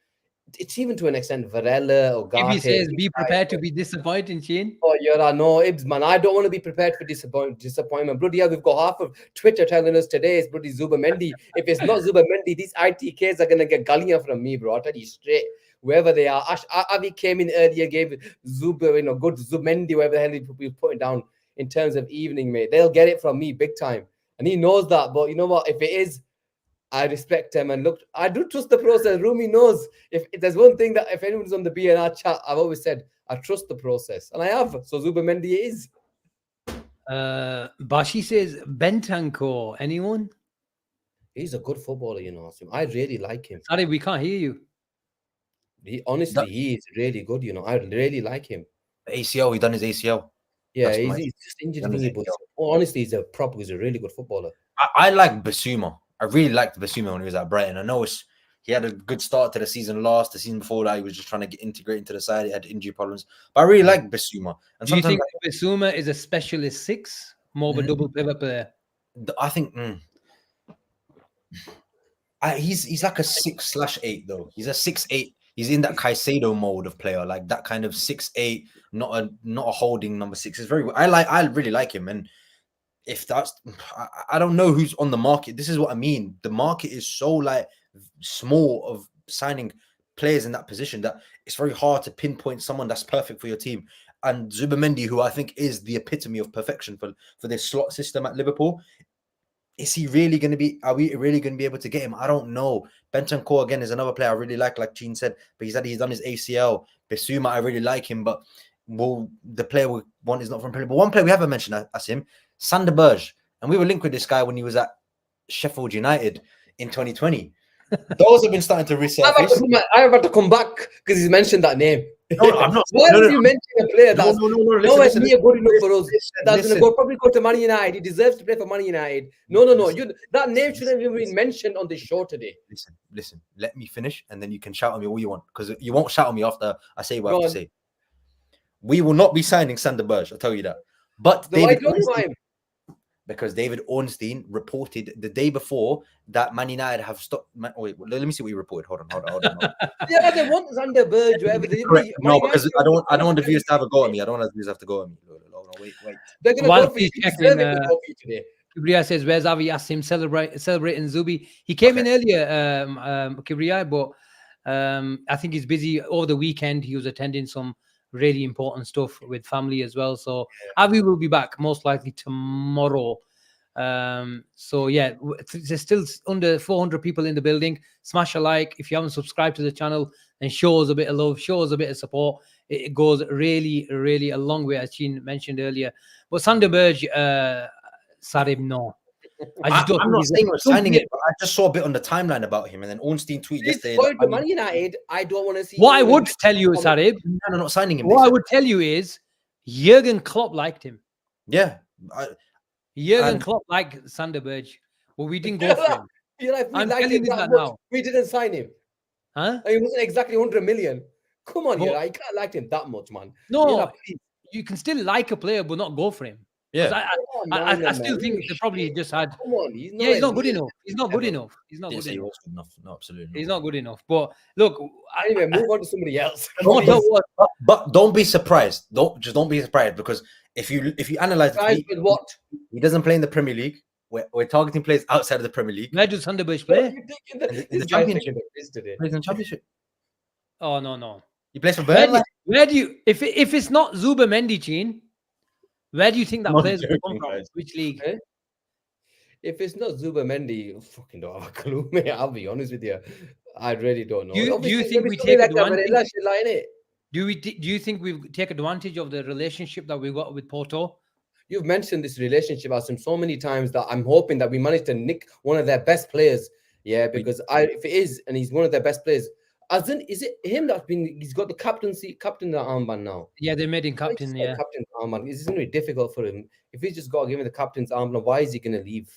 It's even to an extent Varela or Garte. If he says be prepared to be disappointed, Shane. Oh, no, Ibs, man. I don't want to be prepared for disappointment. Bloody hell, we've got half of Twitter telling us today it's bloody Zubimendi. If it's not Zubimendi, these ITKs are going to get Galia from me, bro. I'll tell you straight. Wherever they are. Avi came in earlier, gave good Zubimendi, whatever the hell he put it down in terms of evening, mate. They'll get it from me big time. And he knows that. But you know what? If it is, I respect him, and look, I do trust the process. Rumi knows if there's one thing that if anyone's on the BNR chat, I've always said I trust the process, and I have. So Zubimendi is. Bashi says Bentancur. Anyone? He's a good footballer, Asim. I really like him. Sorry, we can't hear you. He is really good. I really like him. ACL, he done his ACL. Yeah, he's just injured. But honestly, he's a really good footballer. I like Basuma. I really liked Basuma when he was at Brighton. I know he had a good start to the season the season before that, he was just trying to get integrated into the side. He had injury problems. But I really like Basuma. And do you think Basuma is a specialist 6 more of a double pivot player. I think he's like a 6/8 though. He's a 6/8. He's in that Caicedo mode of player, like that kind of 6/8, not a holding number 6. It's very. I really like him, and if that's, I don't know who's on the market. This is what I mean. The market is so like small of signing players in that position that it's very hard to pinpoint someone that's perfect for your team. And Zubimendi, who I think is the epitome of perfection for this slot system at Liverpool. Is he really going to be? Are we really going to be able to get him? I don't know. Bentancur again is another player I really like Gene said, but he's done his ACL. Bissouma, I really like him, but the player we want is not from Premier League. But one player we haven't mentioned, Asim, Sander Berge, and we were linked with this guy when he was at Sheffield United in 2020. Those have been starting to resurface. I have to come back because he's mentioned that name. No, I'm not. Why would you mention a player that's Listen, good enough for us? That's going to probably go to Man United. He deserves to play for Man United. No. That name shouldn't have been mentioned on this show today. Listen. Let me finish, and then you can shout at me all you want, because you won't shout at me after I say what I have to say. We will not be signing Sander Berge. I'll tell you that. But because David Ornstein reported the day before that Man United have stopped. Wait, let me see what he reported. Hold on. Yeah, they want Sander Berge. No, because I don't want the viewers to have a go at me. I don't want the viewers to have to go at me. Wait. They're going to go for you today. Kibriya says, "Where's Avi Asim celebrating Zubi?" He came in earlier, Kibriya, but I think he's busy over the weekend. He was attending some really important stuff with family as well. So Avi will be back most likely tomorrow. So yeah, there's still under 400 people in the building. Smash a like if you haven't subscribed to the channel, and show us a bit of love, show us a bit of support. It goes really, really a long way, as Gene mentioned earlier. But Sander Berge, Sarib, no. I'm not saying we're signing it, but I just saw a bit on the timeline about him, and then Ornstein tweeted yesterday. Man United, I don't want to see. What I would tell you, Sarib, no, not signing him. What I would tell you is Jurgen Klopp liked him. Yeah, Jurgen Klopp liked Sander Berge, but we didn't go for him. I'm telling you that now. We didn't sign him. Huh? He wasn't exactly 100 million. Come on, I can't like him that much, man. No, you can still like a player, but not go for him. Yeah, I still think they probably just had. Come on, he's not good enough. He's not good enough. He's not good enough. No, absolutely. He's not good enough. But look, anyway, move on to somebody else. But don't be surprised. Don't be surprised, because if you analyze with what he doesn't play in the Premier League. We're targeting players outside of the Premier League. Where does Sander Berge play? In the Championship. Plays in the Championship. Oh no. He plays for Varela. Where do you if it's not Zubimendi, Gene? Where do you think that player's going to come from? Which league? If it's not Zubimendi, I fucking don't have a clue, mate. I'll be honest with you. I really don't know. Do you think we take advantage? Do you think we take advantage of the relationship that we got with Porto? You've mentioned this relationship, Asim, so many times that I'm hoping that we manage to nick one of their best players. Yeah, because if it is, and he's one of their best players, as in, is it him that's been? He's got the captain armband now. Yeah, they made him captain. Yeah, captain armband. It's going to be difficult for him if he's just got to give him the captain's armband. Why is he going to leave?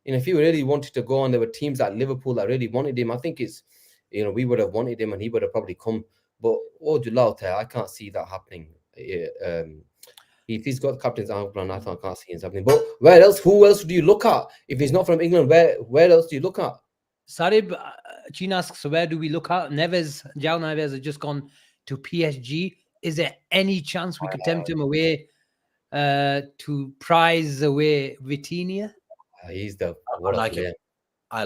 If he really wanted to go on, there were teams at Liverpool that really wanted him. I think it's, we would have wanted him and he would have probably come. But I can't see that happening. If he's got the captain's armband, I can't see it happening. But where else? Who else do you look at? If he's not from England, where else do you look at? Sarib, Gene asks, so where do we look at? João Neves has just gone to PSG. Is there any chance we could tempt him away to prize away Vitinha? He's the I like him. I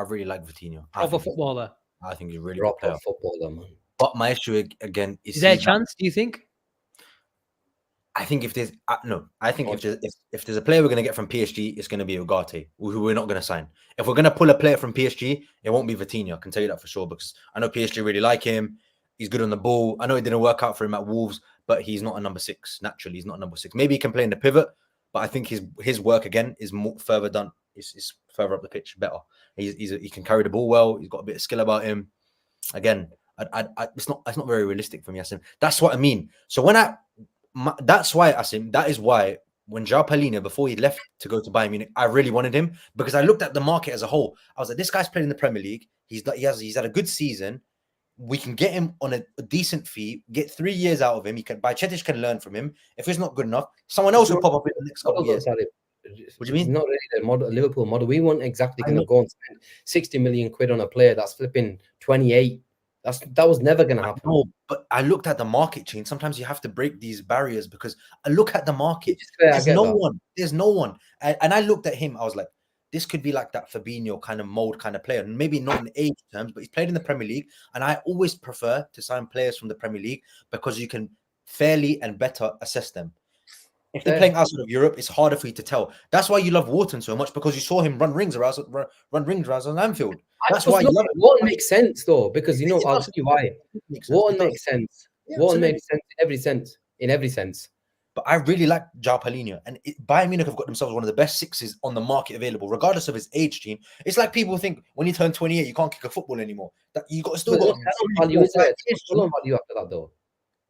really like Vitinha. Proper footballer. I think he's a really proper good footballer, man. But my issue again is there a chance, do you think? I think if there's if there's a player we're going to get from PSG, it's going to be Ugarte, who we're not going to sign. If we're going to pull a player from PSG, it won't be Vitinha. I can tell you that for sure, because I know PSG really like him. He's good on the ball. I know it didn't work out for him at Wolves, but he's not a number 6. Naturally, he's not a number 6. Maybe he can play in the pivot, but I think his work again is more further done. It's further up the pitch, better. He can carry the ball well. He's got a bit of skill about him. Again, it's not very realistic for me, Asim. That's what I mean. So that's why, Asim, that is why when João Palhinha, before he left to go to Bayern Munich, I really wanted him, because I looked at the market as a whole. I was like, this guy's playing in the Premier League. He's had a good season. we can get him on a decent fee, get 3 years out of him. He can Bajcetic can learn from him. If it's not good enough, someone else will pop up in the next couple of years. Sorry. What do you mean? It's not really the model, Liverpool model. We weren't exactly I going to know. go and spend 60 million quid on a player that's flipping 28. That was never going to happen. No, but I looked at the market chain. Sometimes you have to break these barriers because I look at the market. It's fair, I There's get no that. one. There's no one. And I looked at him. I was like, this could be like that Fabinho kind of mold kind of player. Maybe not in age terms, but he's played in the Premier League. And I always prefer to sign players from the Premier League because you can fairly and better assess them. If they're Fair. playing outside of Europe, it's harder for you to tell. That's why you love Wharton so much, because you saw him run rings around on Anfield. That's why you love it. Wharton makes sense though, because you know, It I'll does. tell you why. It makes sense. Wharton It does. makes sense. Yeah, Wharton absolutely. makes sense in every sense. In every sense. But I really like João Palhinha, and Bayern Munich have got themselves one of the best sixes on the market available, regardless of his age. Gene, it's like people think when you turn 28, you can't kick a football anymore. That you got still got. Value is there. Value after that though.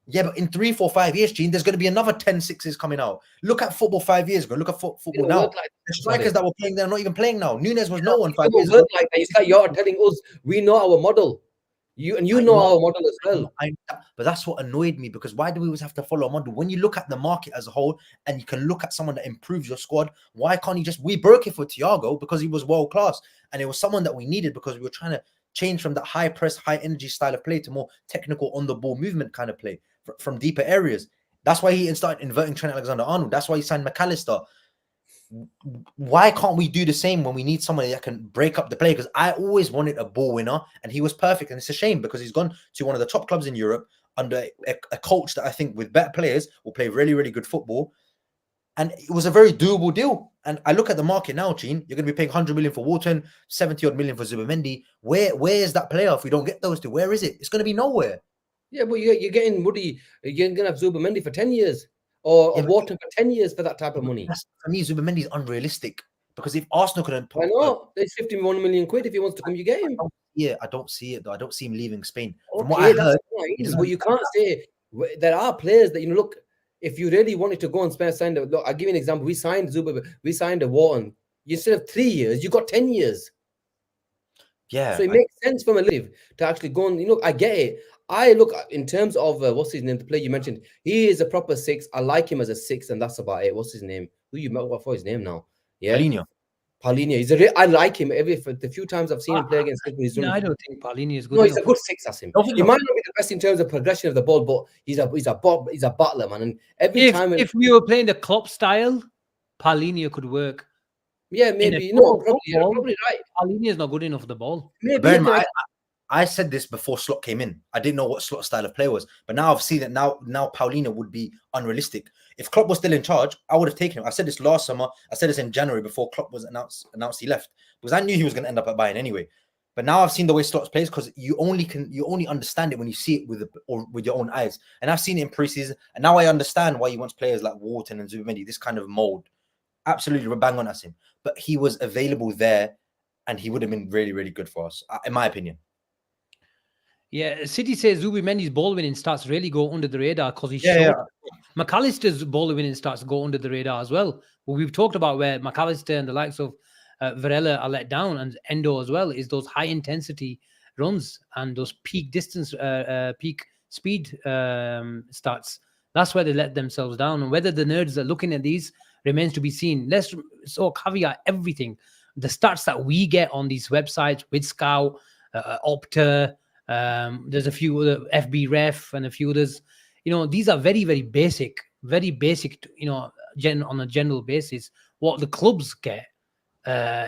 Yeah, but in 3, 4, 5 years, Gene, there's going to be another 10 sixes coming out. Look at football 5 years ago. Look at football now. Like the strikers that were playing there are not even playing now. Nunes was no one 5 years years ago. ago. Like that. It's like you're telling us we know our model. You know our model as well. But that's what annoyed me, because why do we always have to follow a model? When you look at the market as a whole and you can look at someone that improves your squad, why can't you just... We broke it for Thiago because he was world class and it was someone that we needed because we were trying to change from that high press, high energy style of play to more technical on the ball movement kind of play from deeper areas. That's why he started inverting Trent Alexander-Arnold. That's why he signed McAllister. Why can't we do the same when we need somebody that can break up the play? Because I always wanted a ball winner and he was perfect. And it's a shame because he's gone to one of the top clubs in Europe under a coach that I think with better players will play really, really good football. And it was a very doable deal. And I look at the market now, Gene, you're going to be paying 100 million for Wharton, 70 odd million for Zubimendi. Where is that player if we don't get those two? Where is it? It's going to be nowhere. Yeah, but you're getting Woody. You're going to have Zubimendi for 10 years or Wharton for 10 years for that type of money. For me, Zubimendi is unrealistic because if Arsenal couldn't... Why not? There's 51 million quid if he wants to come, you get him. Yeah, I don't see it though. I don't see him leaving Spain. From Okay, what I heard, fine, but you can't say there are players that, you know, look, if you really wanted to go and sign the... Look, I'll give you an example. We signed a Wharton. Instead of 3 years, you got 10 years. Yeah. So it makes sense from a live to actually go and, you know, I get it. I look in terms of what's his name, the player you mentioned. He is a proper 6. I like him as a 6, and that's about it. What's his name? Who you met? What for his name now? Yeah, Palhinha. I like him. The few times I've seen him play against Liverpool, I don't think Palhinha is good. No, he's a good 6, Asim. He might not be the best in terms of progression of the ball, but he's a battler, man. And if we were playing the Klopp style, Palhinha could work. Yeah, maybe. No, you're probably right. Palhinha is not good enough for the ball. Maybe. I said this before Slot came in. I didn't know what Slot style of play was, but now I've seen that now Palhinha would be unrealistic. If Klopp was still in charge, I would have taken him. I said this last summer. I said this in January before Klopp was announced he left, because I knew he was going to end up at Bayern anyway. But now I've seen the way Slot plays, because you only understand it when you see it with your own eyes. And I've seen it in preseason, and now I understand why he wants players like Wharton and Zubimendi, this kind of mold. Absolutely, we're bang on Asim. But he was available there, and he would have been really, really good for us, in my opinion. Yeah, City says Zubimendi's ball winning starts really go under the radar because he's short. Yeah. McAllister's ball winning starts to go under the radar as well. Well, we've talked about where McAllister and the likes of Varela are let down, and Endo as well, is those high intensity runs and those peak distance, peak speed starts. That's where they let themselves down. And whether the nerds are looking at these remains to be seen. Let's caveat everything. The stats that we get on these websites with Scout, Opta, there's a few other FB Ref and a few others. You know, these are very, very basic, you know, on a general basis. What the clubs get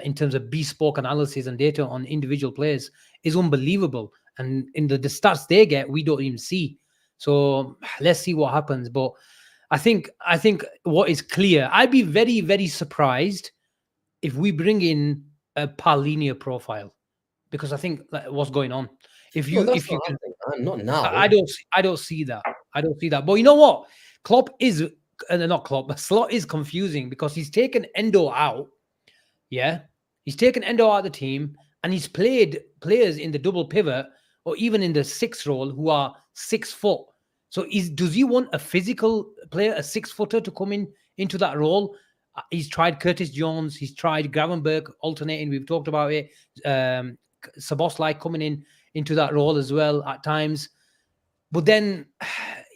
in terms of bespoke analysis and data on individual players is unbelievable. And in the stats they get, we don't even see. So let's see what happens. But I think what is clear, I'd be very, very surprised if we bring in a Palhinha profile, because I think what's going on. Not now. I don't see that. But you know what? Slot is confusing because he's taken Endo out. Yeah, he's taken Endo out of the team, and he's played players in the double pivot or even in the 6 role who are 6 foot. So does he want a physical player, a 6-footer, to come into that role? He's tried Curtis Jones. He's tried Gravenberg alternating. We've talked about it. Szoboszlai coming in into that role as well at times. But then,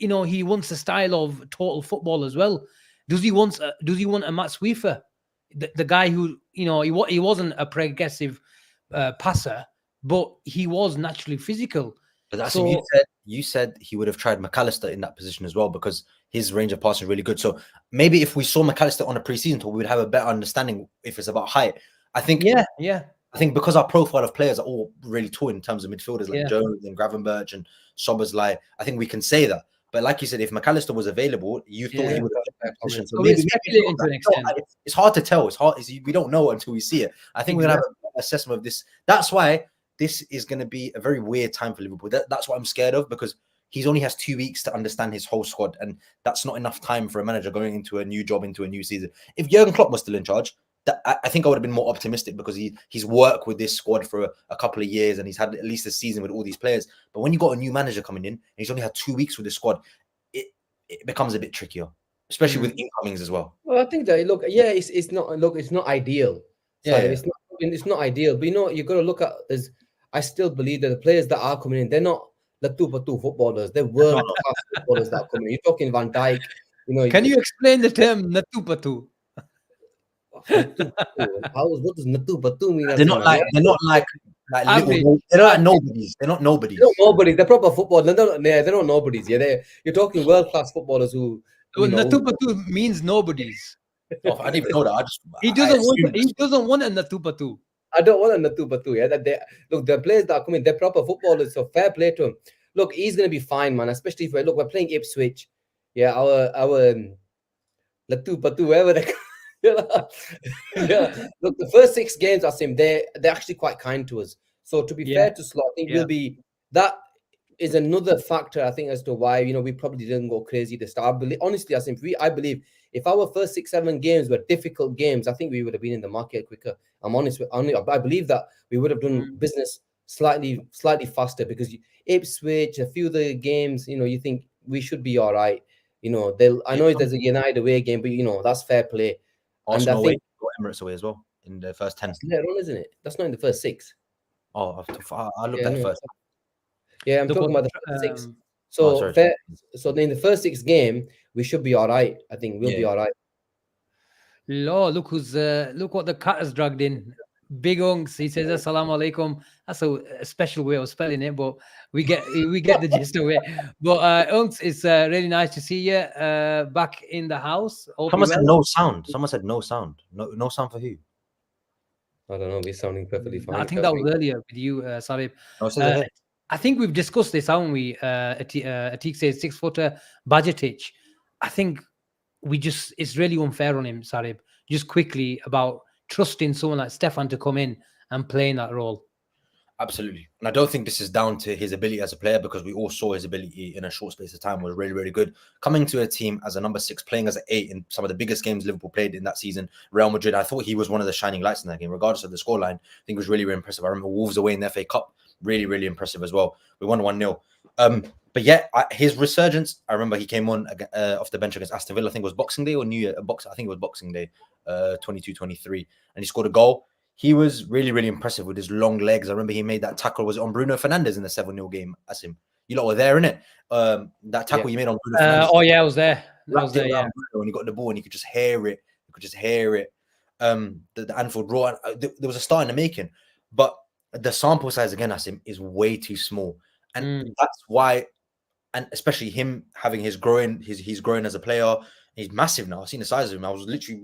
you know, he wants a style of total football as well. Does he want a Matt Sweefer, the guy who, you know, he wasn't a progressive passer, but he was naturally physical. But that's So you said he would have tried McAllister in that position as well because his range of passing is really good. So maybe if we saw McAllister on a preseason tour, we would have a better understanding if it's about height. I think I think because our profile of players are all really tall in terms of midfielders like Jones and Gravenberch and Sobersley, I think we can say that. But like you said, if McAllister was available, you thought he would have that position. So maybe speculating to an extent. It's hard to tell. We don't know until we see it. I think we're gonna have an assessment of this. That's why this is going to be a very weird time for Liverpool. That's what I'm scared of because he only has 2 weeks to understand his whole squad, and that's not enough time for a manager going into a new job, into a new season. If Jurgen Klopp was still in charge, I think I would have been more optimistic because he's worked with this squad for a couple of years and he's had at least a season with all these players. But when you got a new manager coming in and he's only had 2 weeks with the squad, it becomes a bit trickier, especially with incomings as well. Well, I think that it's not ideal. It's not ideal. But you know, you got to look at this. I still believe that the players that are coming in, they're not Latu footballers. They're world-class footballers that are coming in. You're talking Van Dijk. You know, can you explain the term Natupatu? What does Natupatu mean? They're not like nobodies. They're not nobodies. They're not nobodies. They're proper footballers. They're not nobodies. Yeah, you're talking world-class footballers who. Natupatu means nobodies. Oh, I didn't even know that. He doesn't want a Natupatu. I don't want a Natupatu. Yeah, look, the players that are coming, they're proper footballers. So fair play to him. Look, he's gonna be fine, man. Especially if we're playing Ipswich. Yeah, our Natupatu, wherever they. Yeah. Look, the first 6 games, Asim, they're actually quite kind to us. So to be fair to Slot, I think we'll be. That is another factor, I think, as to why we probably didn't go crazy to start. Honestly, Asim, I believe if our first 6-7 games were difficult games, I think we would have been in the market quicker. I'm honest. I believe that we would have done business slightly faster because Ipswich, a few of the games, you think we should be all right. I know there's a United away game, but that's fair play. Arsenal away, Emirates away as well in the first 10. That's later on, isn't it? That's not in the first 6. Oh, I looked at the first. Yeah, I'm talking about the first 6. So, so in the first 6 game, we should be all right. I think we'll be all right. Look what the cat has dragged in. Big Unks, he says Assalamu alaikum. That's a special way of spelling it, but we get the gist of it. But Unks, it's really nice to see you back in the house. Someone said no sound. Someone said no sound. No sound for who? I don't know. We're sounding perfectly fine. I think that was earlier with you, Sarib. No, I think we've discussed this, haven't we? Atik says 6-footer Bajetic. I think it's really unfair on him, Sarib. Just quickly about trusting someone like Stefan to come in and play in that role. Absolutely. And I don't think this is down to his ability as a player because we all saw his ability in a short space of time was really, really good. Coming to a team as a number 6, playing as an 8 in some of the biggest games Liverpool played in that season, Real Madrid, I thought he was one of the shining lights in that game, regardless of the scoreline. I think it was really, really impressive. I remember Wolves away in the FA Cup, really, really impressive as well. We won 1-0. But yeah, his resurgence, I remember he came on off the bench against Aston Villa, I think it was Boxing Day or New Year. I think it was Boxing Day, 22-23. And he scored a goal. He was really, really impressive with his long legs. I remember he made that tackle, was it on Bruno Fernandes in the 7-0 game, Asim? You lot were there, innit? That tackle you made on Bruno Fernandes. Oh, yeah, I was there. Yeah. When he got the ball and you could just hear it. The Anfield Roar. There was a start in the making. But the sample size, again, Asim, is way too small. And that's why, and especially him having he's growing as a player. He's massive now. I've seen the size of him. I was literally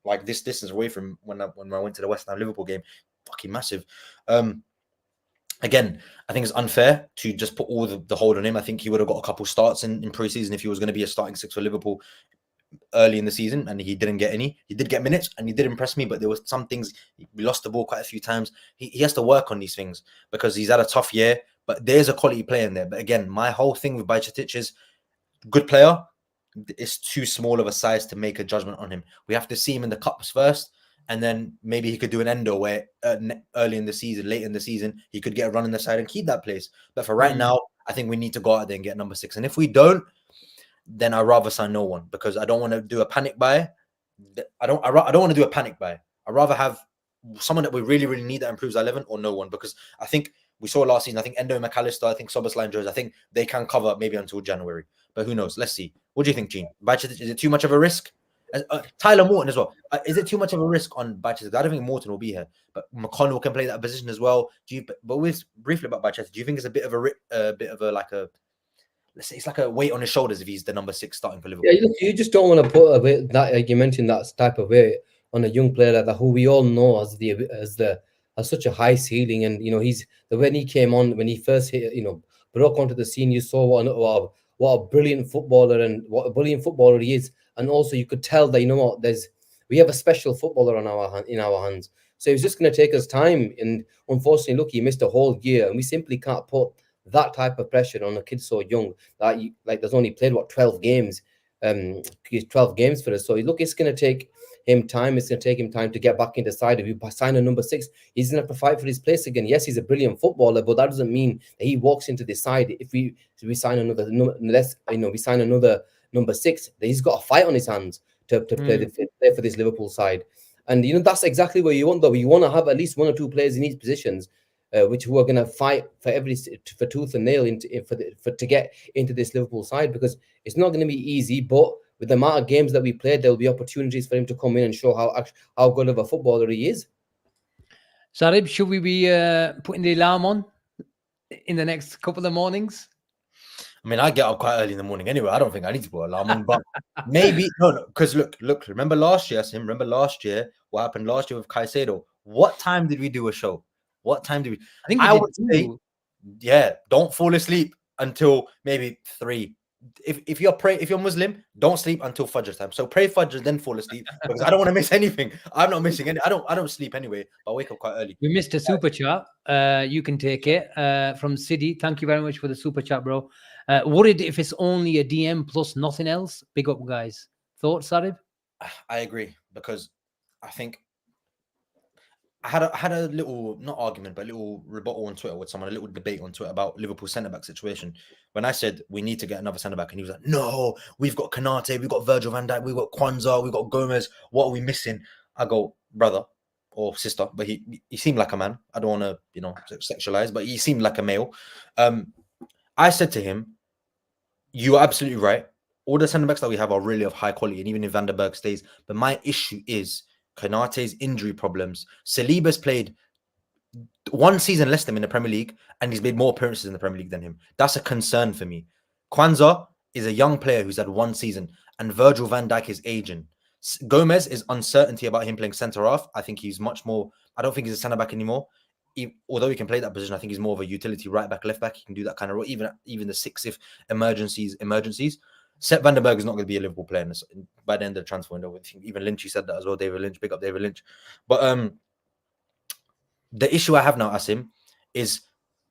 like this distance away from when I went to the West Ham Liverpool game. Fucking massive. Again, I think it's unfair to just put all the hold on him. I think he would have got a couple starts in pre-season if he was going to be a starting 6 for Liverpool early in the season, and he didn't get any. He did get minutes and he did impress me, but there was some things. We lost the ball quite a few times. He has to work on these things because he's had a tough year, but there's a quality player in there. But again, my whole thing with Bajcetic is good player. It's too small of a size to make a judgment on him. We have to see him in the cups first, and then maybe he could do an endo where early in the season, late in the season, he could get a run in the side and keep that place. But for right now, I think we need to go out there and get number 6. And if we don't, then I'd rather sign no one because I don't want to do a panic buy. I don't want to do a panic buy. I'd rather have someone that we really, really need that improves our 11 or no one, because I think We saw last season, I think Endo McAllister, I think Soboslai Jones, I think they can cover maybe until January. But who knows? Let's see. What do you think, Gene? Bajcetic, is it too much of a risk? Tyler Morton as well. Is it too much of a risk on Bajcetic? I don't think Morton will be here, but McConnell can play that position as well. But with briefly about Bajcetic, do you think it's a bit of let's say it's like a weight on his shoulders if he's the number 6 starting for Liverpool? Yeah, you just don't want to put a bit that, like you mentioned, that type of weight on a young player like that, who we all know has such a high ceiling. And when he came on, when he first hit, broke onto the scene, you saw what a brilliant footballer he is. And also you could tell that we have a special footballer in our hands. So it was just going to take us time. And unfortunately, look, he missed a whole year, and we simply can't put that type of pressure on a kid so young. There's only played 12 games. 12 games for us. So look, it's going to take him time. It's going to take him time to get back into side. If you sign a number 6, he's going to have to fight for his place again. Yes, he's a brilliant footballer, but that doesn't mean that he walks into this side. If we sign another, we sign another number 6, that he's got a fight on his hands to play for this Liverpool side. And that's exactly what you want, though. You want to have at least 1 or 2 players in each positions, who are going to fight for tooth and nail to get into this Liverpool side, because it's not going to be easy. But with the amount of games that we played, there will be opportunities for him to come in and show how good of a footballer he is. Sarib, should we be putting the alarm on in the next couple of mornings? I mean, I get up quite early in the morning anyway. I don't think I need to put an alarm on, but maybe no, because look. Remember last year, Asim? Remember last year? What happened last year with Caicedo? What time did we do a show? What time did we? I think I would say, yeah, don't fall asleep until maybe 3. If you're Muslim, don't sleep until Fajr time. So pray Fajr, then fall asleep, because I don't want to miss anything. I'm not missing any. I don't sleep anyway, but I wake up quite early. We missed a super chat. You can take it from Sidi. Thank you very much for the super chat, bro. Worried if it's only a DM plus nothing else? Big up, guys. Thoughts, Sarib? I agree, because I think I had a little, not argument, but a little rebuttal on Twitter with someone, a little debate on Twitter about Liverpool centre-back situation. When I said we need to get another centre-back, and he was like, no, we've got Konate, we've got Virgil van Dijk, we've got Kwanzaa, we've got Gomez. What are we missing? I go, brother or sister, but he seemed like a man. I don't want to, sexualize, but he seemed like a male. I said to him, you are absolutely right. All the centre-backs that we have are really of high quality, and even if Van der Berg stays. But my issue is Konate's injury problems. Saliba's played 1 season less than him in the Premier League, and he's made more appearances in the Premier League than him. That's a concern for me. Kwanzaa is a young player who's had 1 season, and Virgil van Dijk is aging. Gomez is uncertainty about him playing centre-half. I think he's much more... I don't think he's a centre-back anymore. Although he can play that position, I think he's more of a utility right-back, left-back. He can do that kind of role, even the 6 if emergencies. Sepp van der Berg is not going to be a Liverpool player by the end of the transfer window. Even Lynchy said that as well. David Lynch, big up David Lynch. But the issue I have now, Asim, is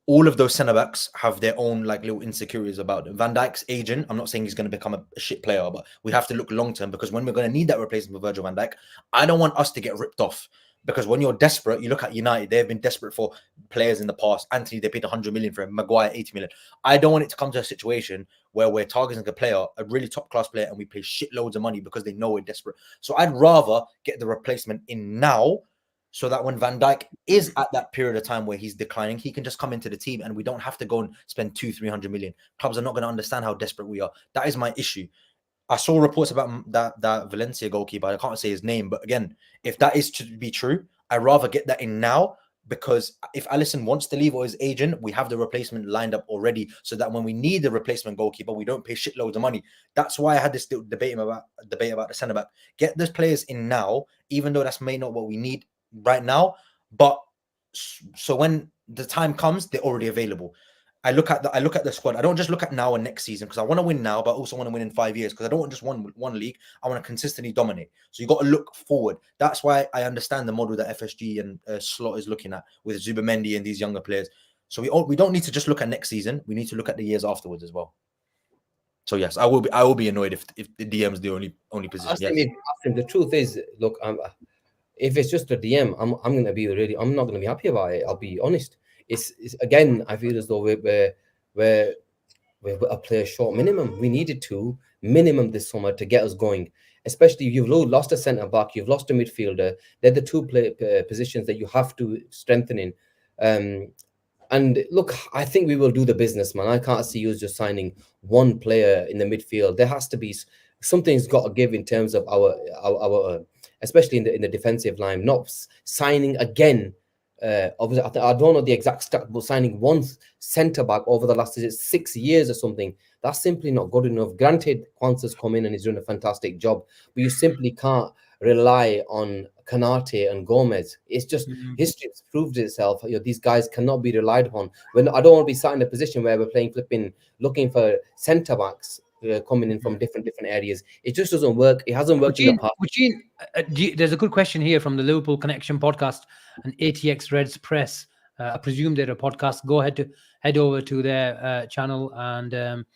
all of those centre-backs have their own little insecurities about them. Van Dijk's aging. I'm not saying he's going to become a shit player, but we have to look long-term, because when we're going to need that replacement for Virgil van Dijk, I don't want us to get ripped off. Because when you're desperate, you look at United, they've been desperate for players in the past. Anthony, they paid 100 million for him. Maguire, 80 million. I don't want it to come to a situation where we're targeting a player, a really top-class player, and we pay shitloads of money because they know we're desperate. So I'd rather get the replacement in now, so that when Van Dijk is at that period of time where he's declining, he can just come into the team, and we don't have to go and spend 200-300 million. Clubs are not going to understand how desperate we are. That is my issue. I saw reports about that Valencia goalkeeper. I can't say his name, but again, if that is to be true, I'd rather get that in now, because if Alisson wants to leave or is agent, we have the replacement lined up already, so that when we need the replacement goalkeeper, we don't pay shitloads of money. That's why I had this debate about the centre back. Get those players in now, even though that's may not what we need right now, but so when the time comes, they're already available. I look at the squad. I don't just look at now and next season, because I want to win now, but I also want to win in 5 years, because I don't want just one league. I want to consistently dominate. So you got to look forward. That's why I understand the model that FSG and Slot is looking at with Zubimendi and these younger players. So we don't need to just look at next season. We need to look at the years afterwards as well. So yes, I will be annoyed if the DM is the only position. Yes. The truth is, look, if it's just a DM, I'm not going to be happy about it. I'll be honest. It's again, I feel as though we're a player short minimum. We needed to minimum this summer to get us going. Especially if you've lost a centre back, you've lost a midfielder. They're the 2 positions that you have to strengthen in. And look, I think we will do the business, man. I can't see us just signing one player in the midfield. There has to be something's got to give in terms of our especially in the defensive line. Not signing again. Obviously, I don't know the exact stat, but signing one centre back over the last 6 years or something, that's simply not good enough. Granted, Kwanzaa's come in and he's doing a fantastic job, but you simply can't rely on Kanate and Gomez. It's just history has proved itself. These guys cannot be relied upon. When I don't want to be sat in a position where we're playing flipping, looking for centre backs coming in from different areas. It just doesn't work. It hasn't worked in the past. There's a good question here from the Liverpool Connection podcast and ATX Reds Press. I presume they're a podcast. Go ahead over to their channel and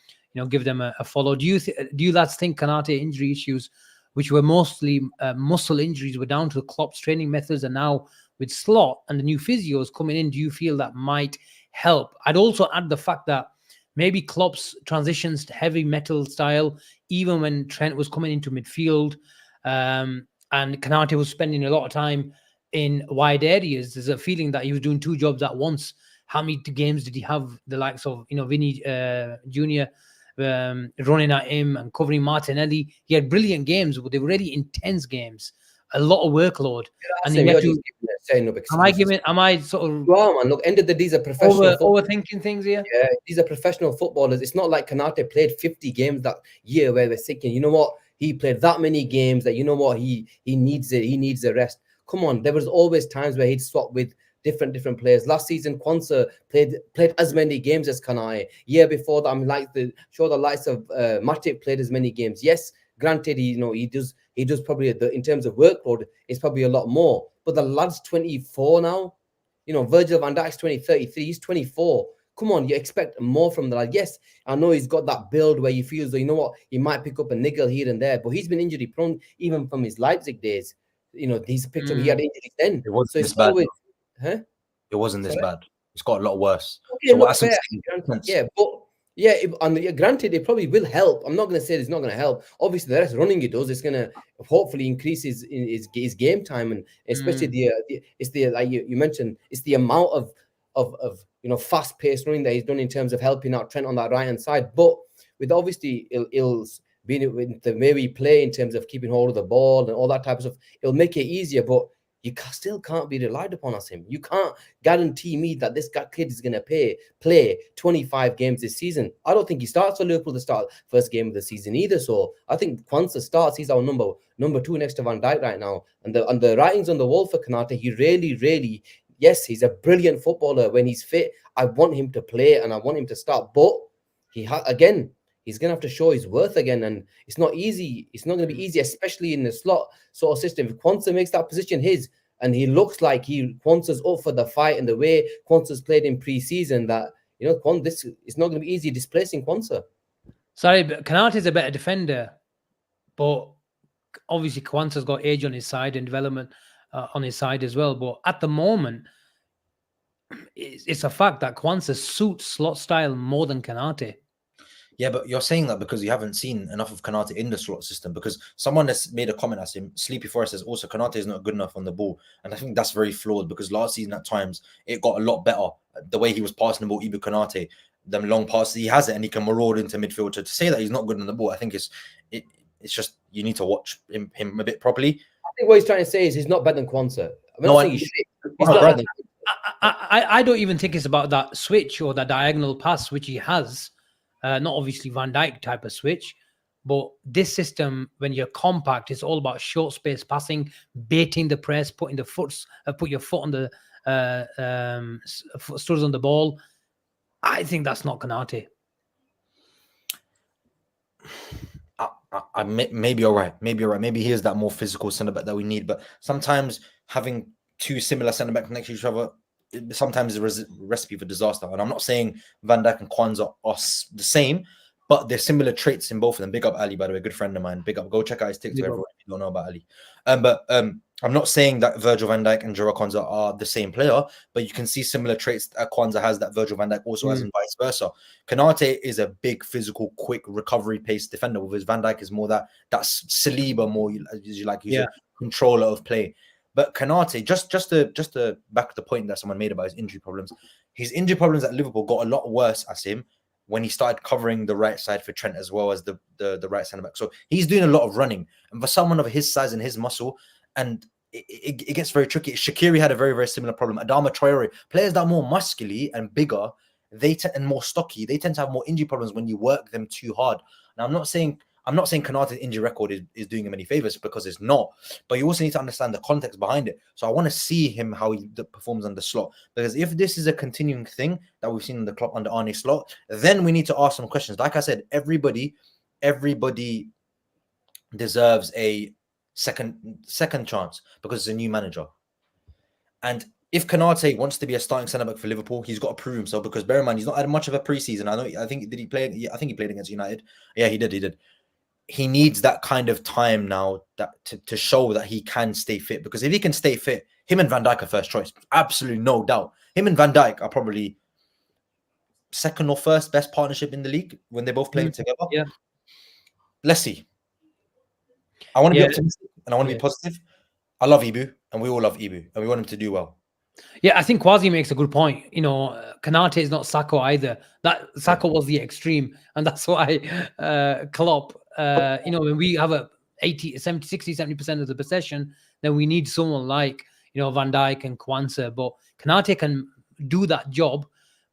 give them a follow. Do you lads think Kanate injury issues, which were mostly muscle injuries, were down to Klopp's training methods, and now with Slot and the new physios coming in, do you feel that might help? I'd also add the fact that maybe Klopp's transitions to heavy metal style, even when Trent was coming into midfield, and Kanate was spending a lot of time in wide areas. There's a feeling that he was doing two jobs at once. How many games did he have the likes of Vinny Jr. Running at him and covering Martinelli? He had brilliant games, but they were really intense games. A lot of workload. And he had to. Am I sort of? Wow, man! Look, end of the day, these are professional. Overthinking things here. Yeah, these are professional footballers. It's not like Kanate played 50 games that year where we're thinking, you know what, he played that many games that, you know what, he needs it. He needs a rest. Come on, there was always times where he'd swap with different players. Last season, Kwanzaa played as many games as Kanai. Year before that, the likes of Matip played as many games. Yes, granted, he does probably in terms of workload, it's probably a lot more. But the lad's 24 now. Virgil van Dijk's 33. He's 24. Come on, you expect more from the lad. Yes, I know he's got that build where you feel, you know what, he might pick up a niggle here and there, but he's been injury prone even from his Leipzig days. He's picked up. He had injuries then. It wasn't this bad. It wasn't this bad. It's got a lot worse. Okay, so what granted, it probably will help. I'm not going to say it's not going to help. Obviously, the less running he does, it's going to hopefully increase his game time, and especially like you mentioned, it's the amount of fast paced running that he's done in terms of helping out Trent on that right hand side. But with obviously ills being with the way we play in terms of keeping hold of the ball and all that type of stuff, it'll make it easier. But you still can't be relied upon as him. You can't guarantee me that this kid is going to play 25 games this season. I don't think he starts for Liverpool to start first game of the season either. So I think Kwanzaa starts. He's our number 2 next to Van Dijk right now. And the writing's on the wall for Kanate. He really, yes, he's a brilliant footballer when he's fit. I want him to play and I want him to start. But he's going to have to show his worth again. And it's not easy. It's not going to be easy, especially in the slot sort of system. If Kwanzaa makes that position his, and he looks like Kwanzaa's up for the fight, and the way Kwanzaa's played in pre-season, that, this is not going to be easy displacing Kwanzaa. Sorry, but Kanate is a better defender, but obviously Kwanzaa's got age on his side and development on his side as well. But at the moment, it's a fact that Kwanzaa suits slot style more than Kanate. Yeah, but you're saying that because you haven't seen enough of Kanate in the slot system, because someone has made a comment as him, Sleepy Forest says also Kanate is not good enough on the ball. And I think that's very flawed, because last season at times it got a lot better. The way he was passing the ball, Ibu Kanate, them long passes, he has it and he can maraud into midfield. To say that he's not good on the ball, I think it's just, you need to watch him a bit properly. I think what he's trying to say is he's not better than Kwanzaa. He's not better than I don't even think it's about that switch or that diagonal pass, which he has. Not obviously Van Dijk type of switch, but this system, when you're compact, it's all about short space passing, baiting the press, put your foot on the studs on the ball. I think that's not Kanate. Maybe you're right. Maybe he is that more physical centre back that we need. But sometimes having two similar centre backs next to each other, sometimes is a recipe for disaster. And I'm not saying Van Dijk and Kwanzaa are the same, but there's similar traits in both of them. Big up Ali, by the way, good friend of mine. Big up. Go check out his TikTok, everyone, if you don't know about Ali. But I'm not saying that Virgil van Dijk and Jurgen Kwanzaa are the same player, but you can see similar traits that Kwanzaa has that Virgil van Dijk also has, and vice versa. Kanate is a big, physical, quick, recovery-paced defender, whereas Van Dijk is more that's Saliba, more as you like, he's a controller of play. But Kanate, just to back the point that someone made about his injury problems, His injury problems at Liverpool got a lot worse, Asim, when he started covering the right side for Trent as well as the right centre back. So he's doing a lot of running. And for someone of his size and his muscle, and it gets very tricky. Shaqiri had a very, very similar problem. Adama Traore, players that are more muscular and bigger, and more stocky, they tend to have more injury problems when you work them too hard. Now, I'm not saying Konate's injury record is doing him any favors, because it's not. But you also need to understand the context behind it. So I want to see him how he performs under Slot, because if this is a continuing thing that we've seen in the club under Arne Slot, then we need to ask some questions. Like I said, everybody deserves a second chance because it's a new manager. And if Konate wants to be a starting centre back for Liverpool, he's got to prove himself, because bear in mind, he's not had much of a preseason. I think he played against United. Yeah, he did. He needs that kind of time now to show that he can stay fit, because if he can stay fit, him and Van Dijk are first choice. Absolutely no doubt. Him and Van Dijk are probably second or first best partnership in the league when they're both playing together. Yeah. Let's see. I want to be optimistic and I want to be positive. I love Ibu, and we all love Ibu, and we want him to do well. Yeah, I think Kwasi makes a good point. You know, Konate is not Sako either. That Sako was the extreme, and that's why Klopp, you know, when we have a 70% of the possession, then we need someone like, you know, Van Dijk and Kwanzaa. But Konate can do that job,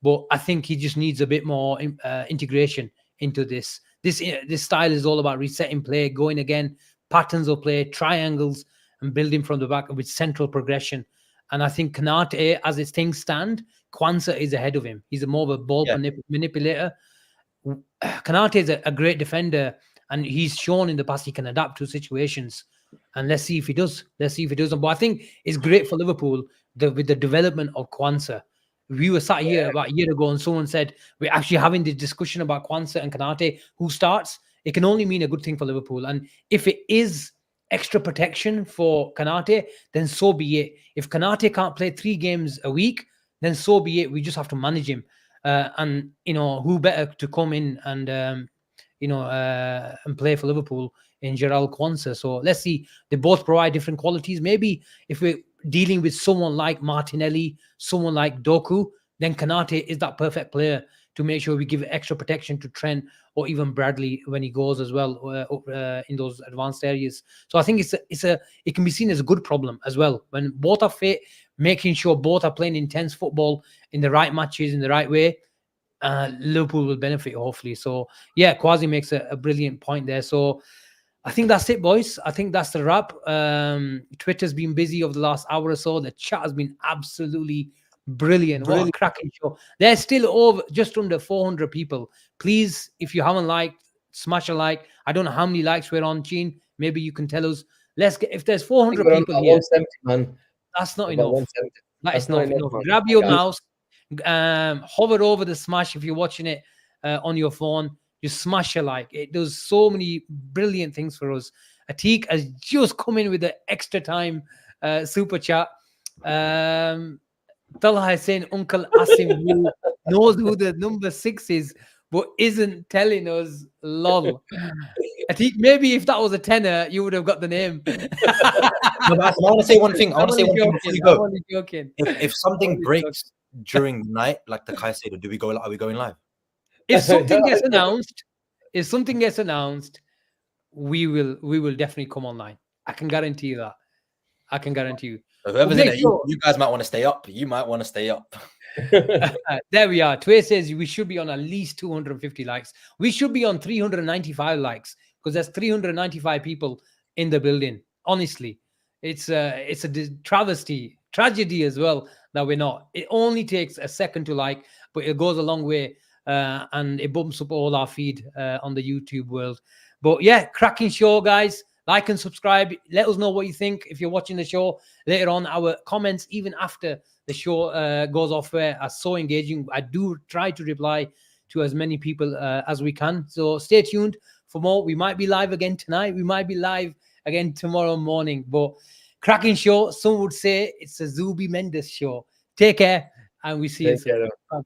but I think he just needs a bit more integration into this. This style is all about resetting play, going again, patterns of play, triangles, and building from the back with central progression. And I think Konate, as his things stand, Kwanzaa is ahead of him. He's more of a ball manipulator. Konate is a great defender, and he's shown in the past he can adapt to situations. And let's see if he does. Let's see if he doesn't. But I think it's great for Liverpool with the development of Kwanzaa. We were sat here about a year ago, and someone said we're actually having this discussion about Kwanzaa and Konate. Who starts? It can only mean a good thing for Liverpool. And if it is extra protection for Konate, then so be it. If Konate can't play 3 games a week, then so be it. We just have to manage him. And, you know, who better to come in and, you know, and play for Liverpool in Gerald Kwanzaa. So let's see. They both provide different qualities. Maybe if we're dealing with someone like Martinelli, someone like Doku, then Konate is that perfect player to make sure we give extra protection to Trent or even Bradley when he goes as well in those advanced areas. So I think it can be seen as a good problem as well. When both are fit, making sure both are playing intense football in the right matches, in the right way, Liverpool will benefit, hopefully. So, yeah, Kwasi makes a brilliant point there. So I think that's it, boys. I think that's the wrap. Twitter's been busy over the last hour or so. The chat has been absolutely brilliant. What a cracking show. There's still over just under 400 people. Please, if you haven't liked, smash a like. I don't know how many likes we're on, Gene. Maybe you can tell us. Let's get, if there's 400 people here, 170, man. That's not enough. That is not enough. Man. Grab your mouse, hover over the smash if you're watching it on your phone. Just smash a like. It does so many brilliant things for us. Atik has just come in with the extra time super chat. Talha is saying Uncle Asim knows who the number 6 is, but isn't telling us. Lol. Atik, maybe if that was a tenner, you would have got the name. No, I want to say one thing. Before you go. Joking. If something breaks during the night, like the Kai said, are we going live? If something gets announced, we will definitely come online. I can guarantee you that. I can guarantee you. Whoever's in it, you guys might want to stay up. You might want to stay up. There we are. Tway says we should be on at least 250 likes. We should be on 395 likes because there's 395 people in the building. Honestly, it's a tragedy as well that we're not. It only takes a second to like, but it goes a long way. And it bumps up all our feed on the YouTube world. But yeah, cracking show, guys. Like and subscribe. Let us know what you think if you're watching the show later on. Our comments, even after the show goes off air, are so engaging. I do try to reply to as many people as we can. So stay tuned for more. We might be live again tonight. We might be live again tomorrow morning. But cracking show. Some would say it's a Zubimendi show. Take care, and we see you soon. Bye-bye.